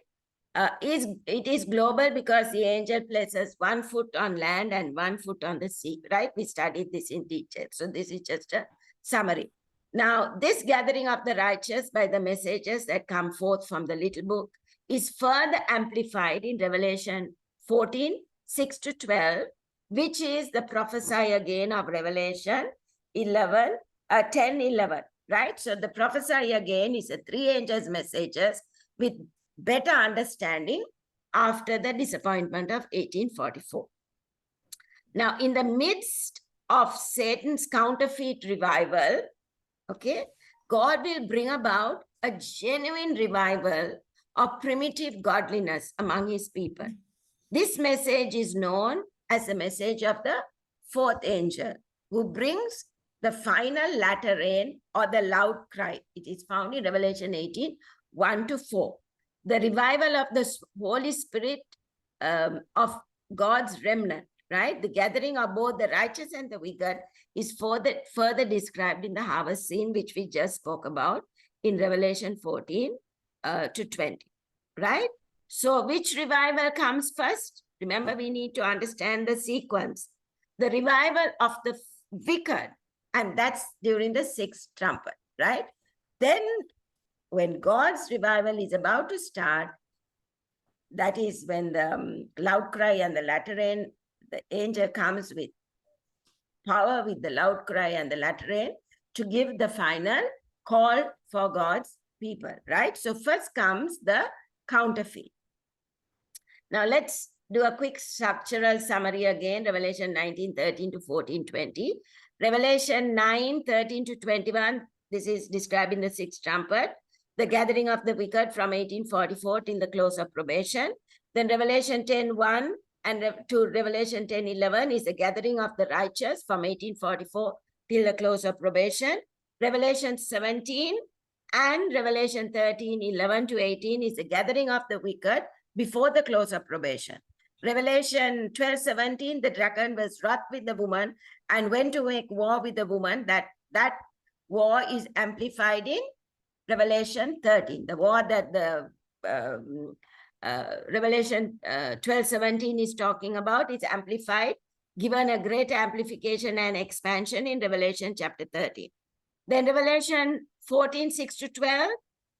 It is global because the angel places 1 foot on land and 1 foot on the sea, right? We studied this in detail. So this is just a summary. Now, this gathering of the righteous by the messages that come forth from the little book is further amplified in Revelation 14, 6 to 12, which is the prophesy again of Revelation 11, 10, 11, right? So the prophecy again is a 3 angels' messages with better understanding after the disappointment of 1844. Now, in the midst of Satan's counterfeit revival, okay, God will bring about a genuine revival of primitive godliness among his people. This message is known as the message of the fourth angel, who brings the final latter rain or the loud cry. It is found in Revelation 18, 1-4. The revival of the Holy Spirit of God's remnant, right? The gathering of both the righteous and the wicked is further described in the harvest scene, which we just spoke about in Revelation 14 to 20, right? So which revival comes first? Remember, we need to understand the sequence. The revival of the wicked, and that's during the sixth trumpet, right? Then when God's revival is about to start, that is when the loud cry and the latter rain, the angel comes with power, with the loud cry and the latter rain, to give the final call for God's people, right? So first comes the counterfeit. Now let's do a quick structural summary again. Revelation 19, 13 to 14, 20. Revelation 9, 13 to 21. This is described in the sixth trumpet. The gathering of the wicked from 1844 till the close of probation. Then Revelation 10, 1 and to Revelation 10, 11 is the gathering of the righteous from 1844 till the close of probation. Revelation 17 and Revelation 13, 11 to 18 is the gathering of the wicked before the close of probation. Revelation 12, 17, the dragon was wroth with the woman and went to make war with the woman. That war is amplified in Revelation 13. The war that the Revelation 12, 17 is talking about is amplified, given a great amplification and expansion in Revelation chapter 13. Then Revelation 14, 6 to 12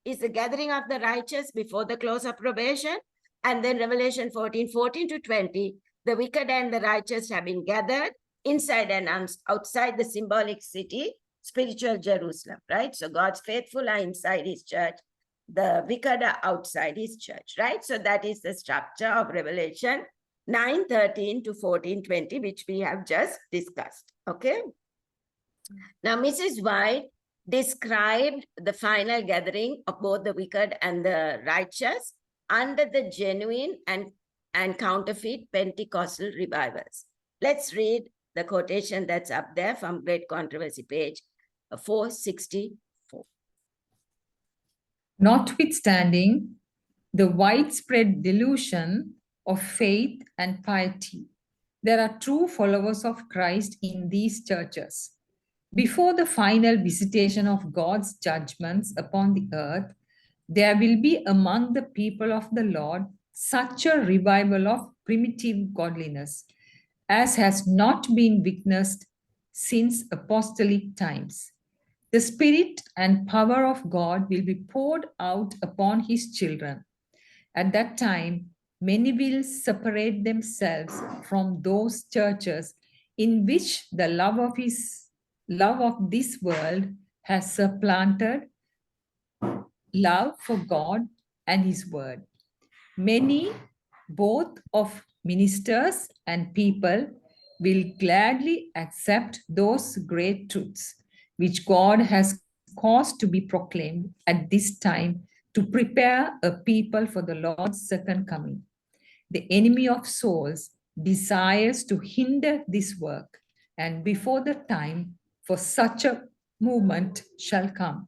is the gathering of the righteous before the close of probation. And then Revelation 14, 14 to 20, the wicked and the righteous have been gathered inside and outside the symbolic city, spiritual Jerusalem, right? So God's faithful are inside his church. The wicked are outside his church, right? So that is the structure of Revelation 9, 13 to 14, 20, which we have just discussed, okay? Now, Mrs. White described the final gathering of both the wicked and the righteous under the genuine and counterfeit Pentecostal revivals. Let's read the quotation that's up there from Great Controversy, page 464. Notwithstanding the widespread delusion of faith and piety, there are true followers of Christ in these churches. Before the final visitation of God's judgments upon the earth, there will be among the people of the Lord such a revival of primitive godliness as has not been witnessed since apostolic times. The Spirit and power of God will be poured out upon his children. At that time, many will separate themselves from those churches in which the love of this world has supplanted love for God and his word. Many, both of ministers and people, will gladly accept those great truths which God has caused to be proclaimed at this time to prepare a people for the Lord's second coming. The enemy of souls desires to hinder this work, and before the time for such a movement shall come,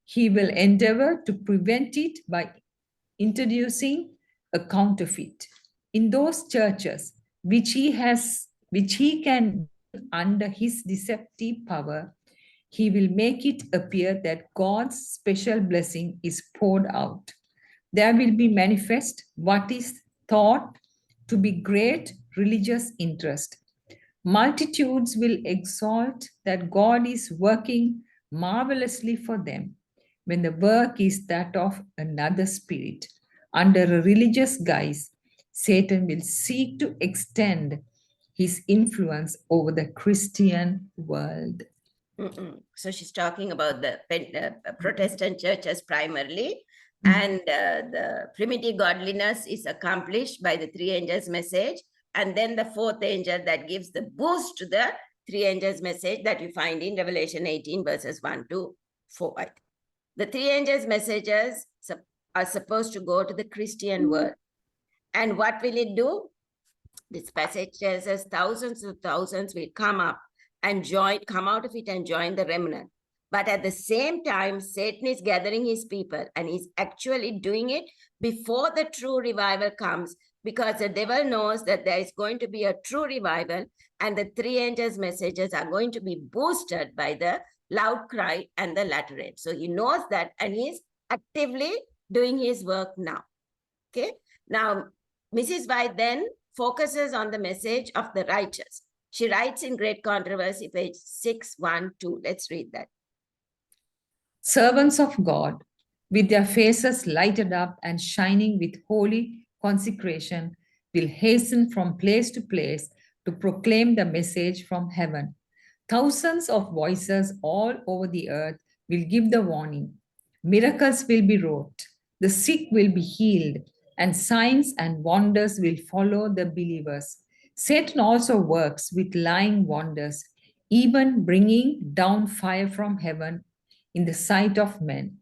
he will endeavor to prevent it by introducing a counterfeit in those churches which he can under his deceptive power. He will make it appear that God's special blessing is poured out. There will be manifest what is thought to be great religious interest. Multitudes will exalt that God is working marvelously for them, when the work is that of another spirit. Under a religious guise, Satan will seek to extend his influence over the Christian world. So she's talking about the Protestant churches primarily, Mm. and the primitive godliness is accomplished by the three angels' message, and then the fourth angel that gives the boost to the three angels' message that you find in Revelation 18 verses 1 to 4. The three angels' messages are supposed to go to the Christian world, and what will it do? This passage tells us thousands of thousands will come up and come out of it and join the remnant. But at the same time, Satan is gathering his people, and he's actually doing it before the true revival comes, because the devil knows that there is going to be a true revival, and the three angels' messages are going to be boosted by the loud cry and the latter end. So he knows that, and he's actively doing his work now. Okay. Now, Mrs. White then focuses on the message of the righteous. She writes in Great Controversy, page 612. Let's read that. Servants of God, with their faces lighted up and shining with holy consecration, will hasten from place to place to proclaim the message from heaven. Thousands of voices all over the earth will give the warning. Miracles will be wrought, the sick will be healed, and signs and wonders will follow the believers. Satan also works with lying wonders, even bringing down fire from heaven in the sight of men.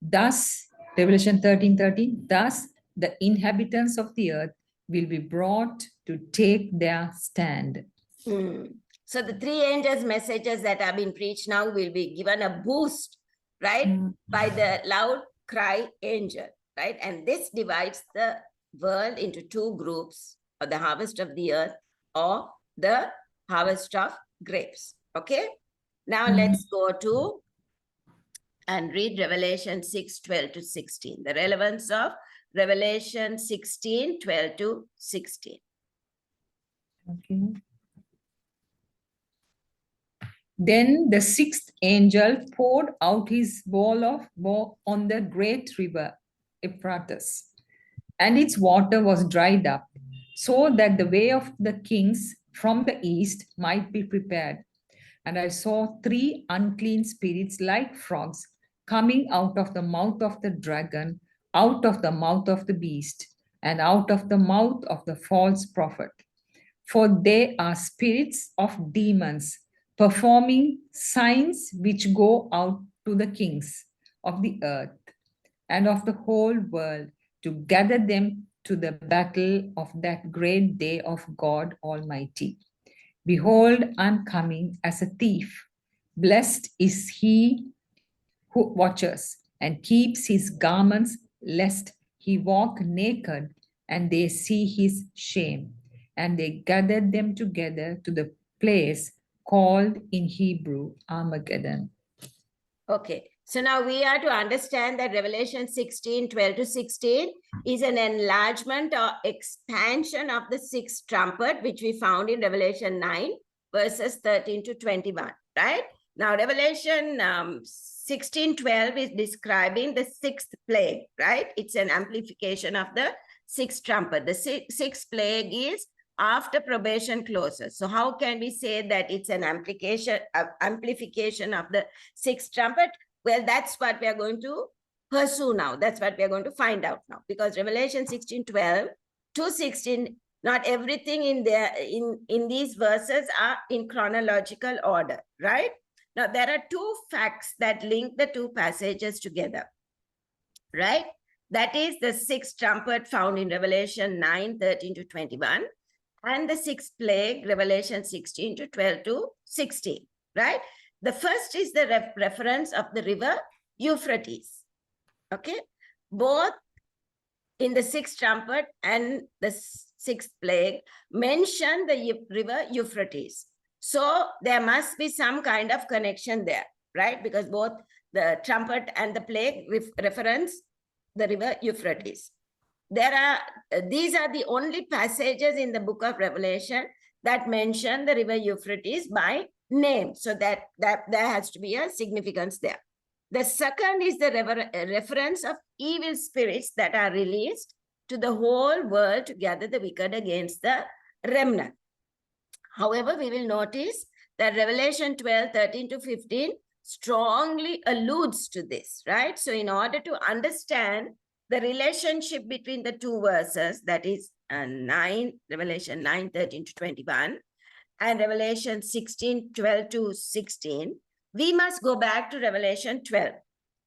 Thus, Revelation 13:13, thus the inhabitants of the earth will be brought to take their stand. So the three angels' messages that have been preached now will be given a boost, right, by the loud cry angel, right? And this divides the world into two groups, of the harvest of the earth or the harvest of grapes. Okay. Now let's go to and read Revelation 6:12 to 16. The relevance of Revelation 16:12 to 16. Okay. Then the sixth angel poured out his bowl on the great river Euphrates, and its water was dried up, so that the way of the kings from the east might be prepared. And I saw three unclean spirits like frogs coming out of the mouth of the dragon, out of the mouth of the beast, and out of the mouth of the false prophet. For they are spirits of demons, performing signs which go out to the kings of the earth and of the whole world to gather them to the battle of that great day of God Almighty. Behold, I am coming as a thief. Blessed is he who watches and keeps his garments, lest he walk naked and they see his shame. And they gathered them together to the place called in Hebrew Armageddon. Okay, so now we are to understand that Revelation 16:12 to 16 is an enlargement or expansion of the sixth trumpet, which we found in Revelation 9, verses 13 to 21, right? Now, Revelation 16:12 is describing the sixth plague, right? It's an amplification of the sixth trumpet. The sixth plague is after probation closes. So how can we say that it's an amplification of the sixth trumpet? Well, that's what we are going to pursue now. That's what we are going to find out now. Because Revelation 16:12 to 16, not everything in there in these verses are in chronological order, right? Now, there are two facts that link the two passages together, right? That is the sixth trumpet found in Revelation 9:13 to 21, and the sixth plague, Revelation 16:12 to 16, right? The first is the reference of the river Euphrates, okay? Both in the sixth trumpet and the sixth plague mention the river Euphrates. So there must be some kind of connection there, right? Because both the trumpet and the plague reference the river Euphrates. These are the only passages in the book of Revelation that mention the river Euphrates by name. So that there has to be a significance there. The second is the reference of evil spirits that are released to the whole world to gather the wicked against the remnant. However, we will notice that Revelation 12, 13 to 15 strongly alludes to this, right? So in order to understand the relationship between the two verses, that is Revelation 9, 13 to 21, and Revelation 16, 12 to 16, we must go back to Revelation 12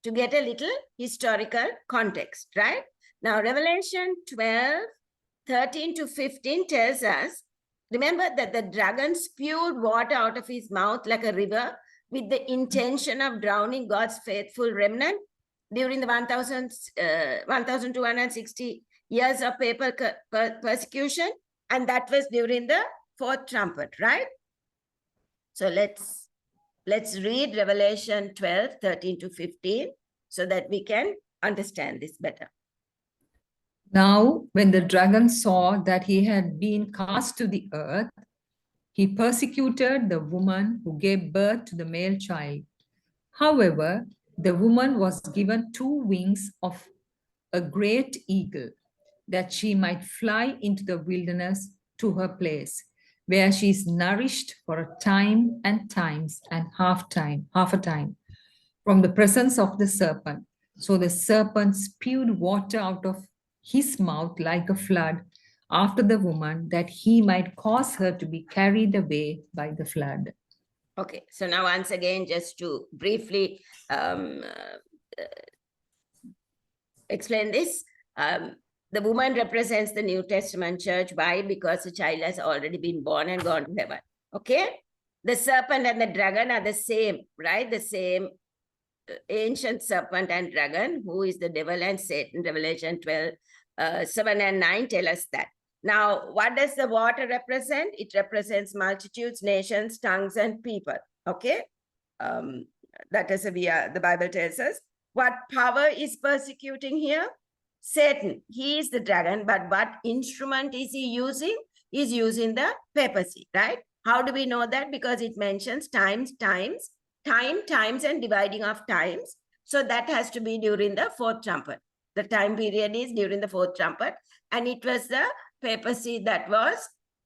to get a little historical context, right? Now, Revelation 12, 13 to 15 tells us, remember that the dragon spewed water out of his mouth like a river with the intention of drowning God's faithful remnant during the 1,260 years of papal persecution. And that was during the fourth trumpet, right? So let's read Revelation 12, 13 to 15 so that we can understand this better. Now, when the dragon saw that he had been cast to the earth, he persecuted the woman who gave birth to the male child. However, the woman was given 2 wings of a great eagle, that she might fly into the wilderness to her place, where she is nourished for a time and times and half a time, from the presence of the serpent. So the serpent spewed water out of his mouth like a flood after the woman, that he might cause her to be carried away by the flood. Okay, so now once again, just to briefly explain this, the woman represents the New Testament church. Why? Because the child has already been born and gone to heaven. Okay? The serpent and the dragon are the same, right? The same ancient serpent and dragon, who is the devil and Satan. Revelation 12, 7 and 9 tell us that. Now, what does the water represent? It represents multitudes, nations, tongues, and people. Okay? That is the Bible tells us. What power is persecuting here? Satan. He is the dragon, but what instrument is he using? He's using the papacy, right? How do we know that? Because it mentions times, and dividing of times. So that has to be during the fourth trumpet. The time period is during the fourth trumpet. And it was the papacy that was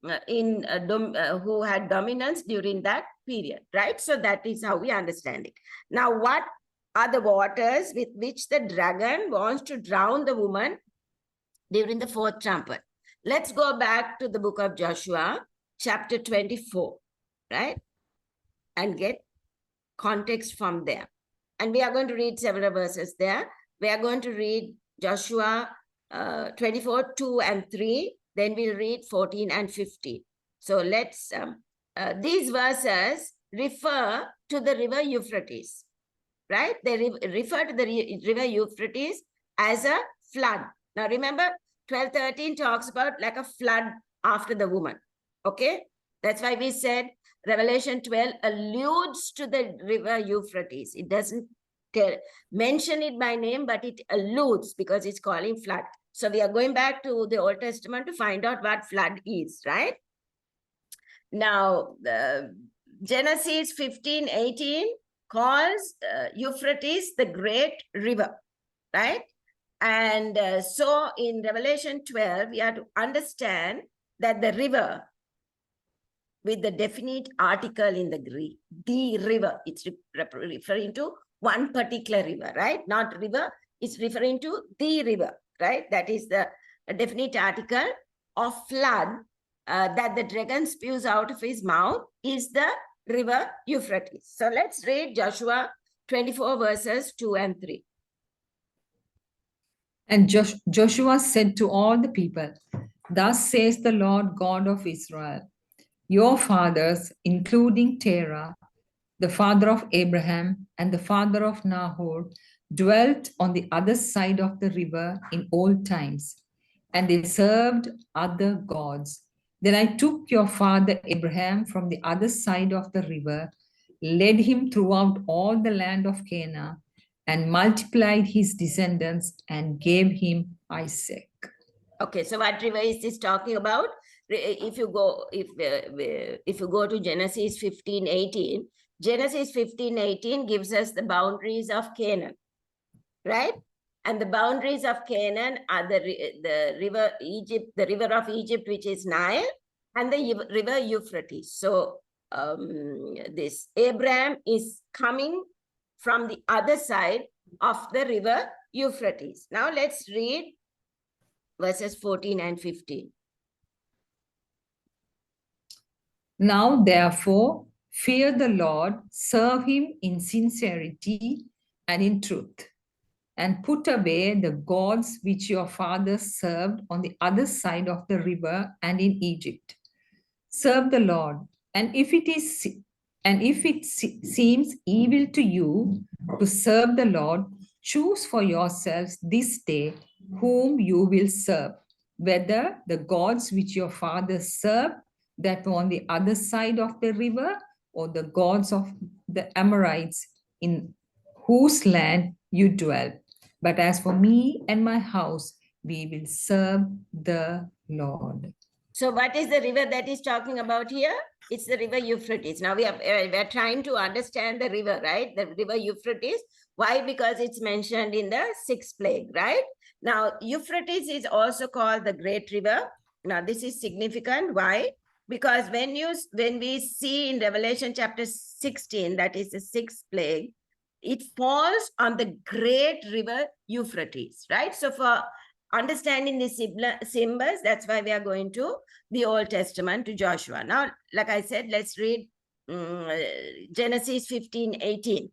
who had dominance during that period, right? So that is how we understand it. Now, what are the waters with which the dragon wants to drown the woman during the fourth trumpet? Let's go back to the book of Joshua, chapter 24, right? And get context from there. And we are going to read several verses there. We are going to read Joshua 24, 2 and 3. Then we'll read 14 and 15. So let's, these verses refer to the river Euphrates, right? They refer to the river Euphrates as a flood. Now remember, 12:13 talks about like a flood after the woman, okay? That's why we said Revelation 12 alludes to the river Euphrates. It doesn't mention it by name, but it alludes because it's calling flood. So we are going back to the Old Testament to find out what flood is, right? Now, Genesis 15:18 calls Euphrates the great river, right? And so in Revelation 12, we have to understand that the river, with the definite article in the Greek, the river, it's referring to one particular river, right? Not river, it's referring to the river, right? That is the definite article of flood that the dragon spews out of his mouth is the river Euphrates. So let's read Joshua 24 verses 2 and 3. And Joshua said to all the people, "Thus says the Lord God of Israel, your fathers, including Terah, the father of Abraham and the father of Nahor, dwelt on the other side of the river in old times, and they served other gods. Then I took your father Abraham from the other side of the river, led him throughout all the land of Canaan, and multiplied his descendants and gave him Isaac." Okay, so what river is this talking about? If you go to Genesis 15:18, Genesis 15:18 gives us the boundaries of Canaan, right? And the boundaries of Canaan are the river Egypt, the river of Egypt, which is Nile, and the river Euphrates. So this Abraham is coming from the other side of the river Euphrates. Now let's read verses 14 and 15. Now, therefore, fear the Lord, serve him in sincerity and in truth, and put away the gods which your fathers served on the other side of the river and in Egypt. Serve the Lord, and if it seems evil to you to serve the Lord, choose for yourselves this day whom you will serve, whether the gods which your fathers served that were on the other side of the river, or the gods of the Amorites in whose land you dwell. But as for me and my house, we will serve the Lord. So what is the river that is talking about here? It's the river Euphrates. Now we are trying to understand the river, right? The river Euphrates. Why? Because it's mentioned in the sixth plague, right? Now Euphrates is also called the Great River. Now this is significant. Why? Because when we see in Revelation chapter 16, that is the sixth plague, it falls on the great river Euphrates, right? So for understanding the symbols, that's why we are going to the Old Testament, to Joshua. Now, like I said, let's read Genesis 15:18.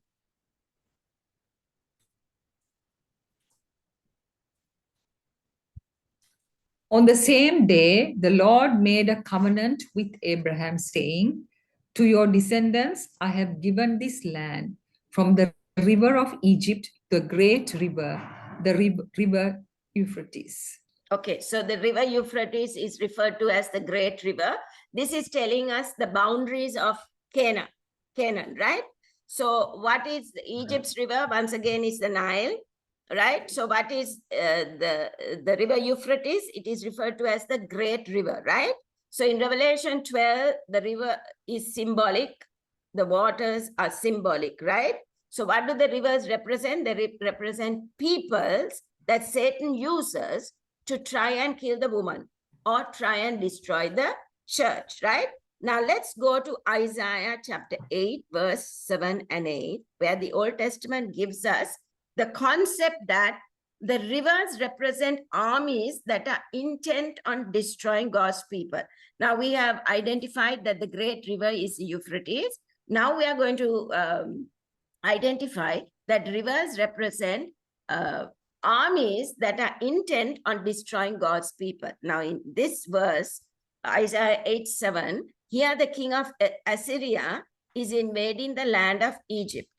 On the same day, the Lord made a covenant with Abraham, saying, to your descendants, I have given this land from the river of Egypt, the great river, the river Euphrates. Okay, so the river Euphrates is referred to as the Great River. This is telling us the boundaries of Canaan, right? So what is Egypt's river? Once again, is the Nile, right? So what is the river Euphrates? It is referred to as the Great River, right? So in Revelation 12, the river is symbolic. The waters are symbolic, right? So what do the rivers represent? They represent peoples that Satan uses to try and kill the woman or try and destroy the church, right? Now let's go to Isaiah chapter 8, verse 7 and 8, where the Old Testament gives us the concept that the rivers represent armies that are intent on destroying God's people. Now we have identified that the great river is Euphrates. Now we are going to identify that rivers represent armies that are intent on destroying God's people. Now in this verse, Isaiah 8:7, here the king of Assyria is invading the land of Egypt,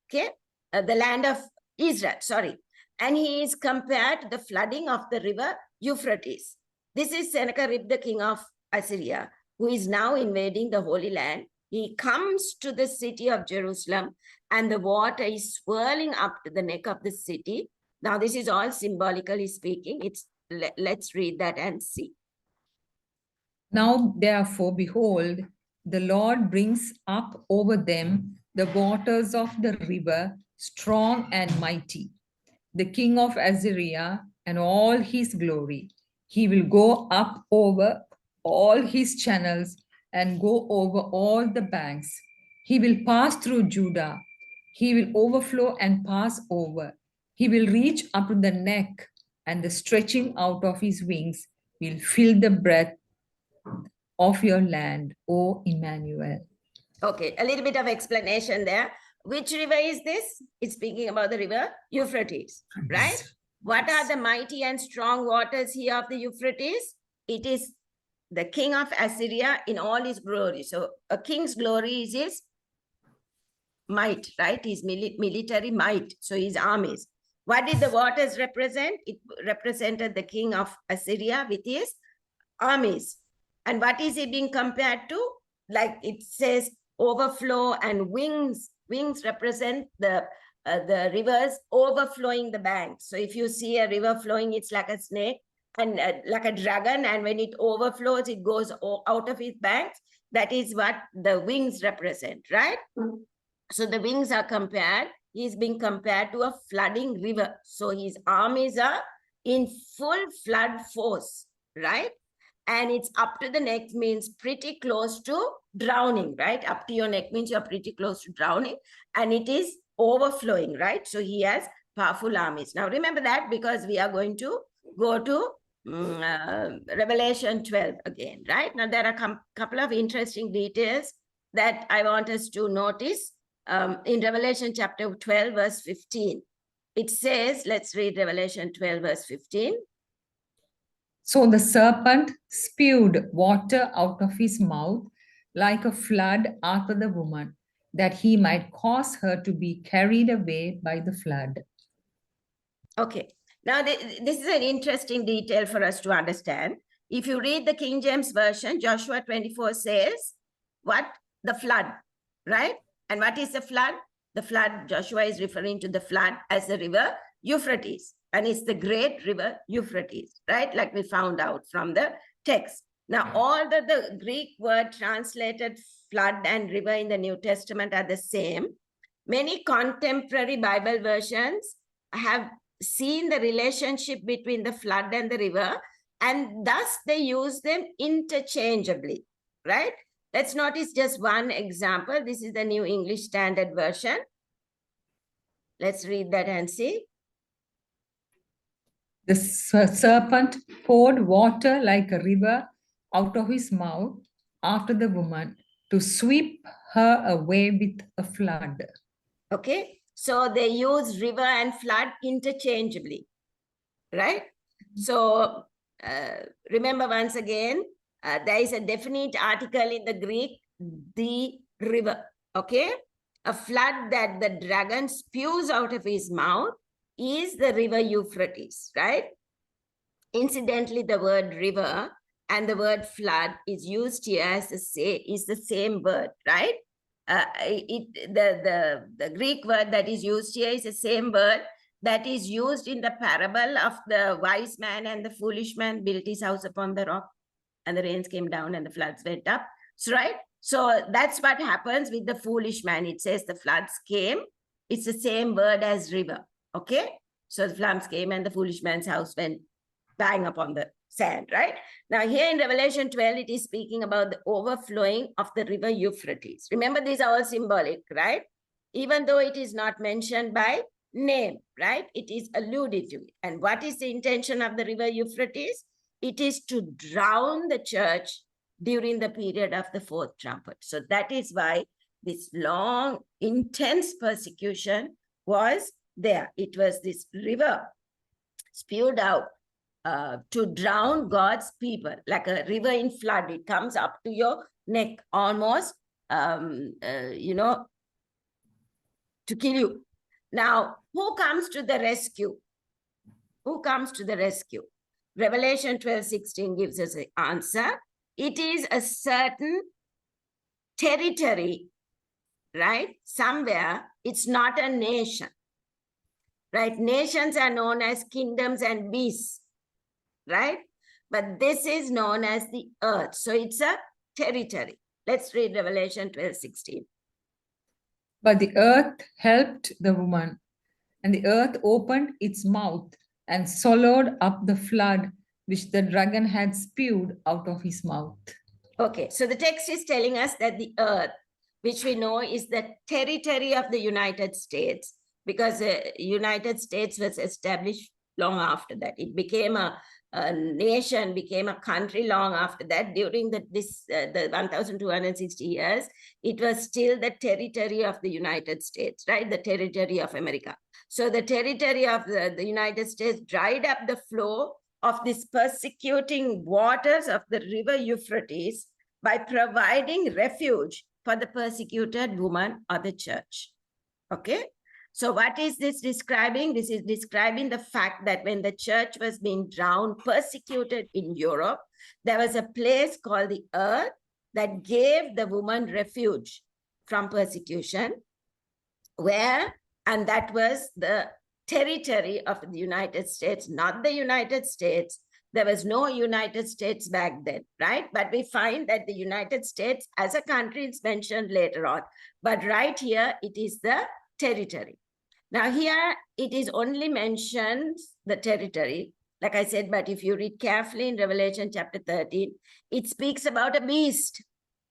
okay? The land of Israel, sorry. And he is compared to the flooding of the river Euphrates. This is Sennacherib, the king of Assyria, who is now invading the Holy Land. He comes to the city of Jerusalem and the water is swirling up to the neck of the city. Now, this is all symbolically speaking. Let's read that and see. Now, therefore, behold, the Lord brings up over them the waters of the river, strong and mighty. The king of Assyria and all his glory. He will go up over all his channels and go over all the banks. He will pass through Judah. He will overflow and pass over. He will reach up to the neck, and the stretching out of his wings will fill the breadth of your land, O Emmanuel. Okay, a little bit of explanation there. Which river is this? It's speaking about the river Euphrates, right? What are the mighty and strong waters here of the Euphrates? It is the king of Assyria in all his glory. So a king's glory is his might, right? His military might, so his armies. What did the waters represent? It represented the king of Assyria with his armies. And what is he being compared to? Like it says, overflow and wings. Wings represent the rivers overflowing the banks. So if you see a river flowing, it's like a snake and like a dragon. And when it overflows, it goes out of its banks. That is what the wings represent, right? Mm-hmm. So the wings are compared. He's being compared to a flooding river. So his armies are in full flood force, right? and it's up to the neck means pretty close to drowning, right? Up to your neck means you're pretty close to drowning, and it is overflowing, right? So he has powerful armies. Now remember that, because we are going to go to Revelation 12 again, right? Now there are a couple of interesting details that I want us to notice. In Revelation chapter 12, verse 15, it says, let's read Revelation 12, verse 15. So the serpent spewed water out of his mouth like a flood after the woman, that he might cause her to be carried away by the flood. Okay, now this is an interesting detail for us to understand. If you read the King James Version, Joshua 24 says, what? The flood, right? And what is the flood? The flood, Joshua is referring to the flood as the river Euphrates. And it's the great river Euphrates, right? Like we found out from the text. Now, all the Greek word translated flood and river in the New Testament are the same. Many contemporary Bible versions have seen the relationship between the flood and the river, and thus they use them interchangeably, right? Let's notice just one example. This is the New English Standard Version. Let's read that and see. The serpent poured water like a river out of his mouth after the woman to sweep her away with a flood. Okay, so they use river and flood interchangeably, right? So remember once again, there is a definite article in the Greek, the river, okay? A flood that the dragon spews out of his mouth is the river Euphrates, right? Incidentally, the word river and the word flood is used here as the same word, right? The Greek word that is used here is the same word that is used in the parable of the wise man and the foolish man built his house upon the rock, and the rains came down and the floods went up. So, right? So that's what happens with the foolish man. It says the floods came. It's the same word as river. Okay? So the floods came and the foolish man's house went bang upon the sand, right? Now here in Revelation 12, it is speaking about the overflowing of the river Euphrates. Remember, these are all symbolic, right? Even though it is not mentioned by name, right? It is alluded to. And what is the intention of the river Euphrates? It is to drown the church during the period of the fourth trumpet. So that is why this long, intense persecution was there. It was this river spewed out to drown God's people, like a river in flood. It comes up to your neck almost, you know, to kill you. Now, who comes to the rescue? Who comes to the rescue? Revelation 12:16 gives us an answer. It is a certain territory, right? Somewhere. It's not a nation, right? Nations are known as kingdoms and beasts, right? But this is known as the earth. So it's a territory. Let's read Revelation 12:16. But the earth helped the woman, and the earth opened its mouth and swallowed up the flood which the dragon had spewed out of his mouth. Okay, so the text is telling us that the earth, which we know is the territory of the United States, because the United States was established long after that. It became a nation, became a country long after that. During the 1,260 years, it was still the territory of the United States, right? The territory of America. So the territory of the United States dried up the flow of these persecuting waters of the river Euphrates by providing refuge for the persecuted woman or the church. Okay? So what is this describing? This is describing the fact that when the church was being drowned, persecuted in Europe, there was a place called the earth that gave the woman refuge from persecution, and that was the territory of the United States, not the United States. There was no United States back then, right? But we find that the United States as a country is mentioned later on. But right here, it is the territory. Now here, it is only mentioned the territory. like I said, but if you read carefully in Revelation chapter 13, it speaks about a beast.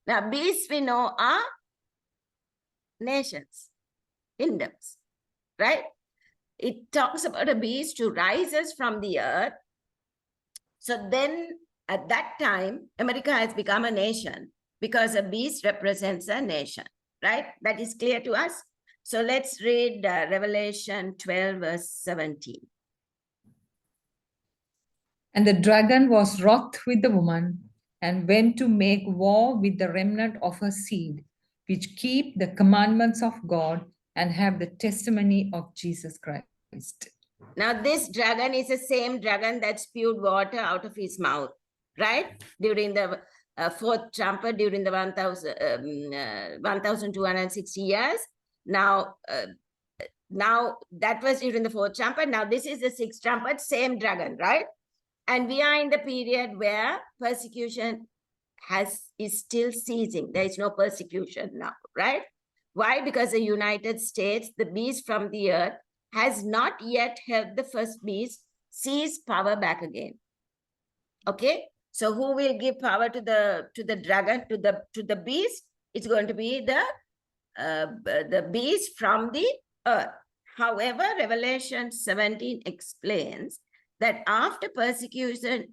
Now, beasts we know are nations, kingdoms, right? It talks about a beast who rises from the earth. So then at that time, America has become a nation because a beast represents a nation, right? That is clear to us. So let's read Revelation 12, verse 17. And the dragon was wroth with the woman and went to make war with the remnant of her seed, which keep the commandments of God and have the testimony of Jesus Christ. Now, this dragon is the same dragon that spewed water out of his mouth, right? During the fourth trumpet, during the 1,260 years. Now, that was during the fourth trumpet. Now, this is the sixth trumpet, same dragon, right? And we are in the period where persecution is still ceasing. There is no persecution now, right? Why? Because the United States, the beast from the earth, has not yet helped the first beast seize power back again. Okay, so who will give power to the dragon, to the beast? It's going to be the beast from the earth. However, Revelation 17 explains that after persecution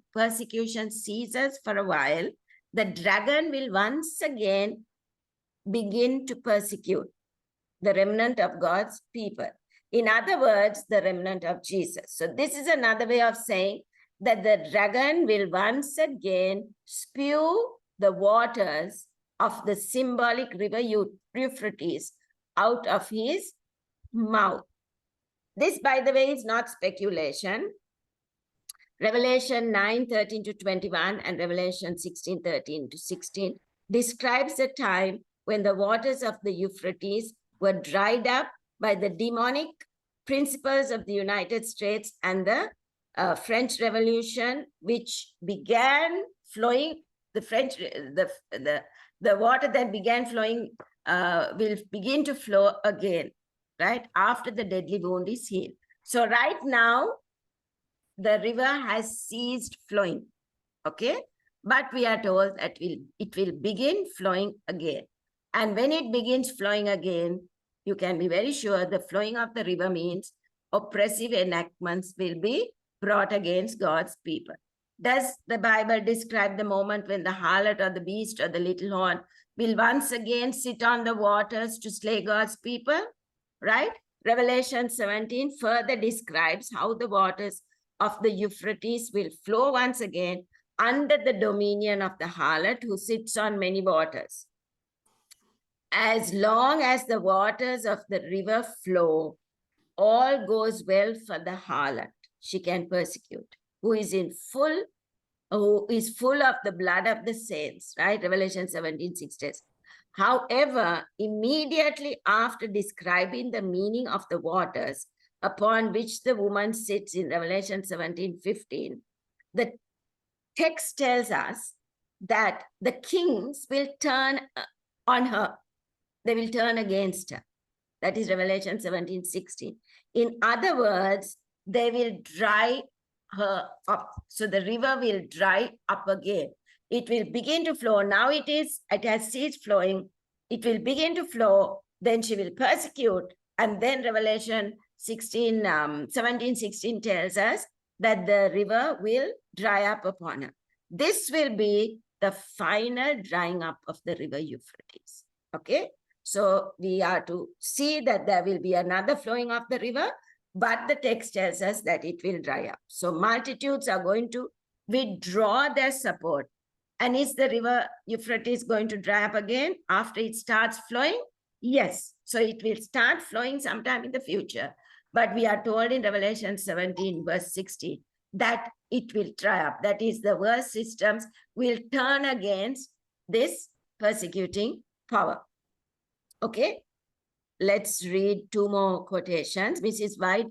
ceases for a while, the dragon will once again begin to persecute the remnant of God's people. In other words, the remnant of Jesus. So this is another way of saying that the dragon will once again spew the waters of the symbolic river Euphrates out of his mouth. This, by the way, is not speculation. Revelation 9:13 to 21 and Revelation 16:13 to 16 describes a time when the waters of the Euphrates were dried up by the demonic principles of the United States and the French Revolution, which began flowing. The water that began flowing will begin to flow again, right? After the deadly wound is healed. So right now, the river has ceased flowing, okay? But we are told that it will begin flowing again. And when it begins flowing again, you can be very sure the flowing of the river means oppressive enactments will be brought against God's people. Does the Bible describe the moment when the harlot or the beast or the little horn will once again sit on the waters to slay God's people? Right? Revelation 17 further describes how the waters of the Euphrates will flow once again under the dominion of the harlot who sits on many waters. As long as the waters of the river flow, all goes well for the harlot. She can persecute, who is full of the blood of the saints, right? Revelation 17:6. However, immediately after describing the meaning of the waters upon which the woman sits in Revelation 17:15, the text tells us that the kings will turn on her. They will turn against her. That is Revelation 17:16. In other words, they will dry her up. So the river will dry up again. It will begin to flow. Now it has ceased flowing. It will begin to flow. Then she will persecute. And then Revelation 17:16 tells us that the river will dry up upon her. This will be the final drying up of the river Euphrates. Okay? So we are to see that there will be another flowing of the river, but the text tells us that it will dry up. So multitudes are going to withdraw their support. And is the river Euphrates going to dry up again after it starts flowing? Yes. So it will start flowing sometime in the future. But we are told in Revelation 17, verse 16, that it will dry up. That is, the world systems will turn against this persecuting power. Okay, let's read two more quotations. Mrs. White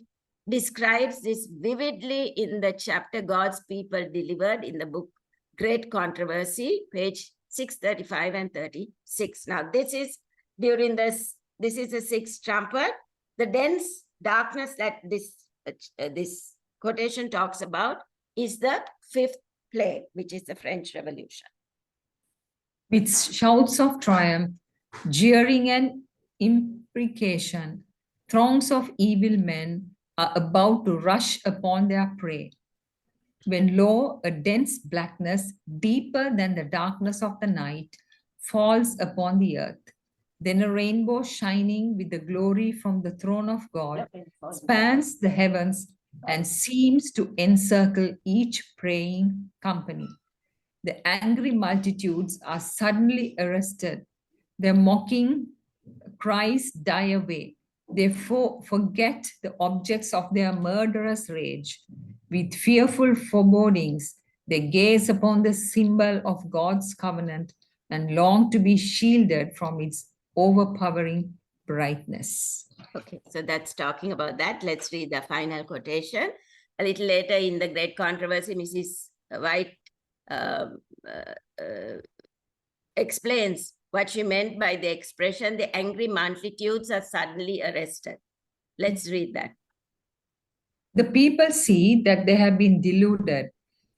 describes this vividly in the chapter God's People Delivered in the book Great Controversy, page 635 and 36. Now, this is the sixth trumpet. The dense darkness that this quotation talks about is the fifth plague, which is the French Revolution. With shouts of triumph, jeering and imprecation, throngs of evil men are about to rush upon their prey. When lo, a dense blackness, deeper than the darkness of the night, falls upon the earth. Then a rainbow shining with the glory from the throne of God spans the heavens and seems to encircle each praying company. The angry multitudes are suddenly arrested. Their mocking cries die away. They forget the objects of their murderous rage. With fearful forebodings, they gaze upon the symbol of God's covenant and long to be shielded from its overpowering brightness. Okay, so that's talking about that. Let's read the final quotation. A little later in the Great Controversy, Mrs. White explains what she meant by the expression, the angry multitudes are suddenly arrested. Let's read that. The people see that they have been deluded.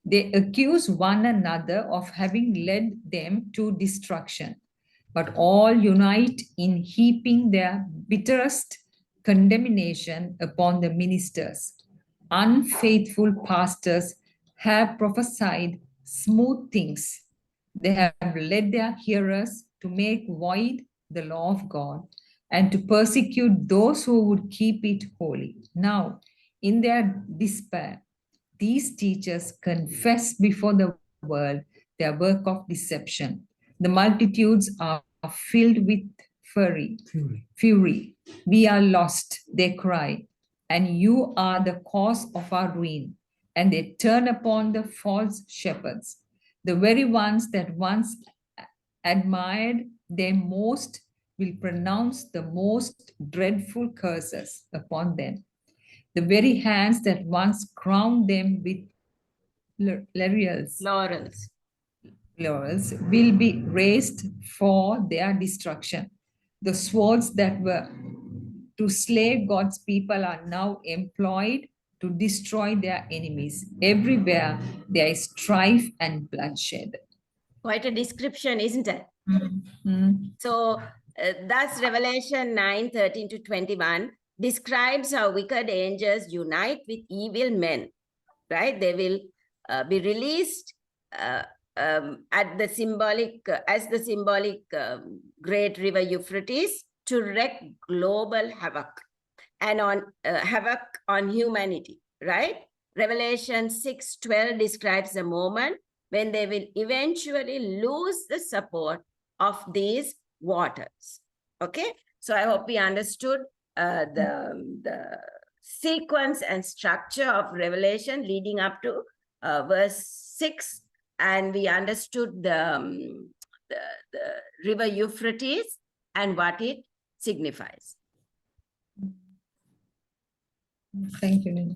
They accuse one another of having led them to destruction, but all unite in heaping their bitterest condemnation upon the ministers. Unfaithful pastors have prophesied smooth things. They have led their hearers to make void the law of God and to persecute those who would keep it holy. Now, in their despair, these teachers confess before the world their work of deception. The multitudes are filled with fury. We are lost, they cry, and you are the cause of our ruin. And they turn upon the false shepherds, the very ones that once admired them most will pronounce the most dreadful curses upon them. The very hands that once crowned them with Laurels. laurels will be raised for their destruction. The swords that were to slay God's people are now employed to destroy their enemies. Everywhere there is strife and bloodshed. Quite a description, isn't it? Mhm. So thus Revelation 9:13 to 21 describes how wicked angels unite with evil men, right? They will be released at the symbolic, as the symbolic great river Euphrates to wreak global havoc and havoc on humanity, right? Revelation 6:12 describes the moment when they will eventually lose the support of these waters. Okay, so I hope we understood the sequence and structure of Revelation leading up to verse 6, and we understood the river Euphrates and what it signifies. Thank you, Nina.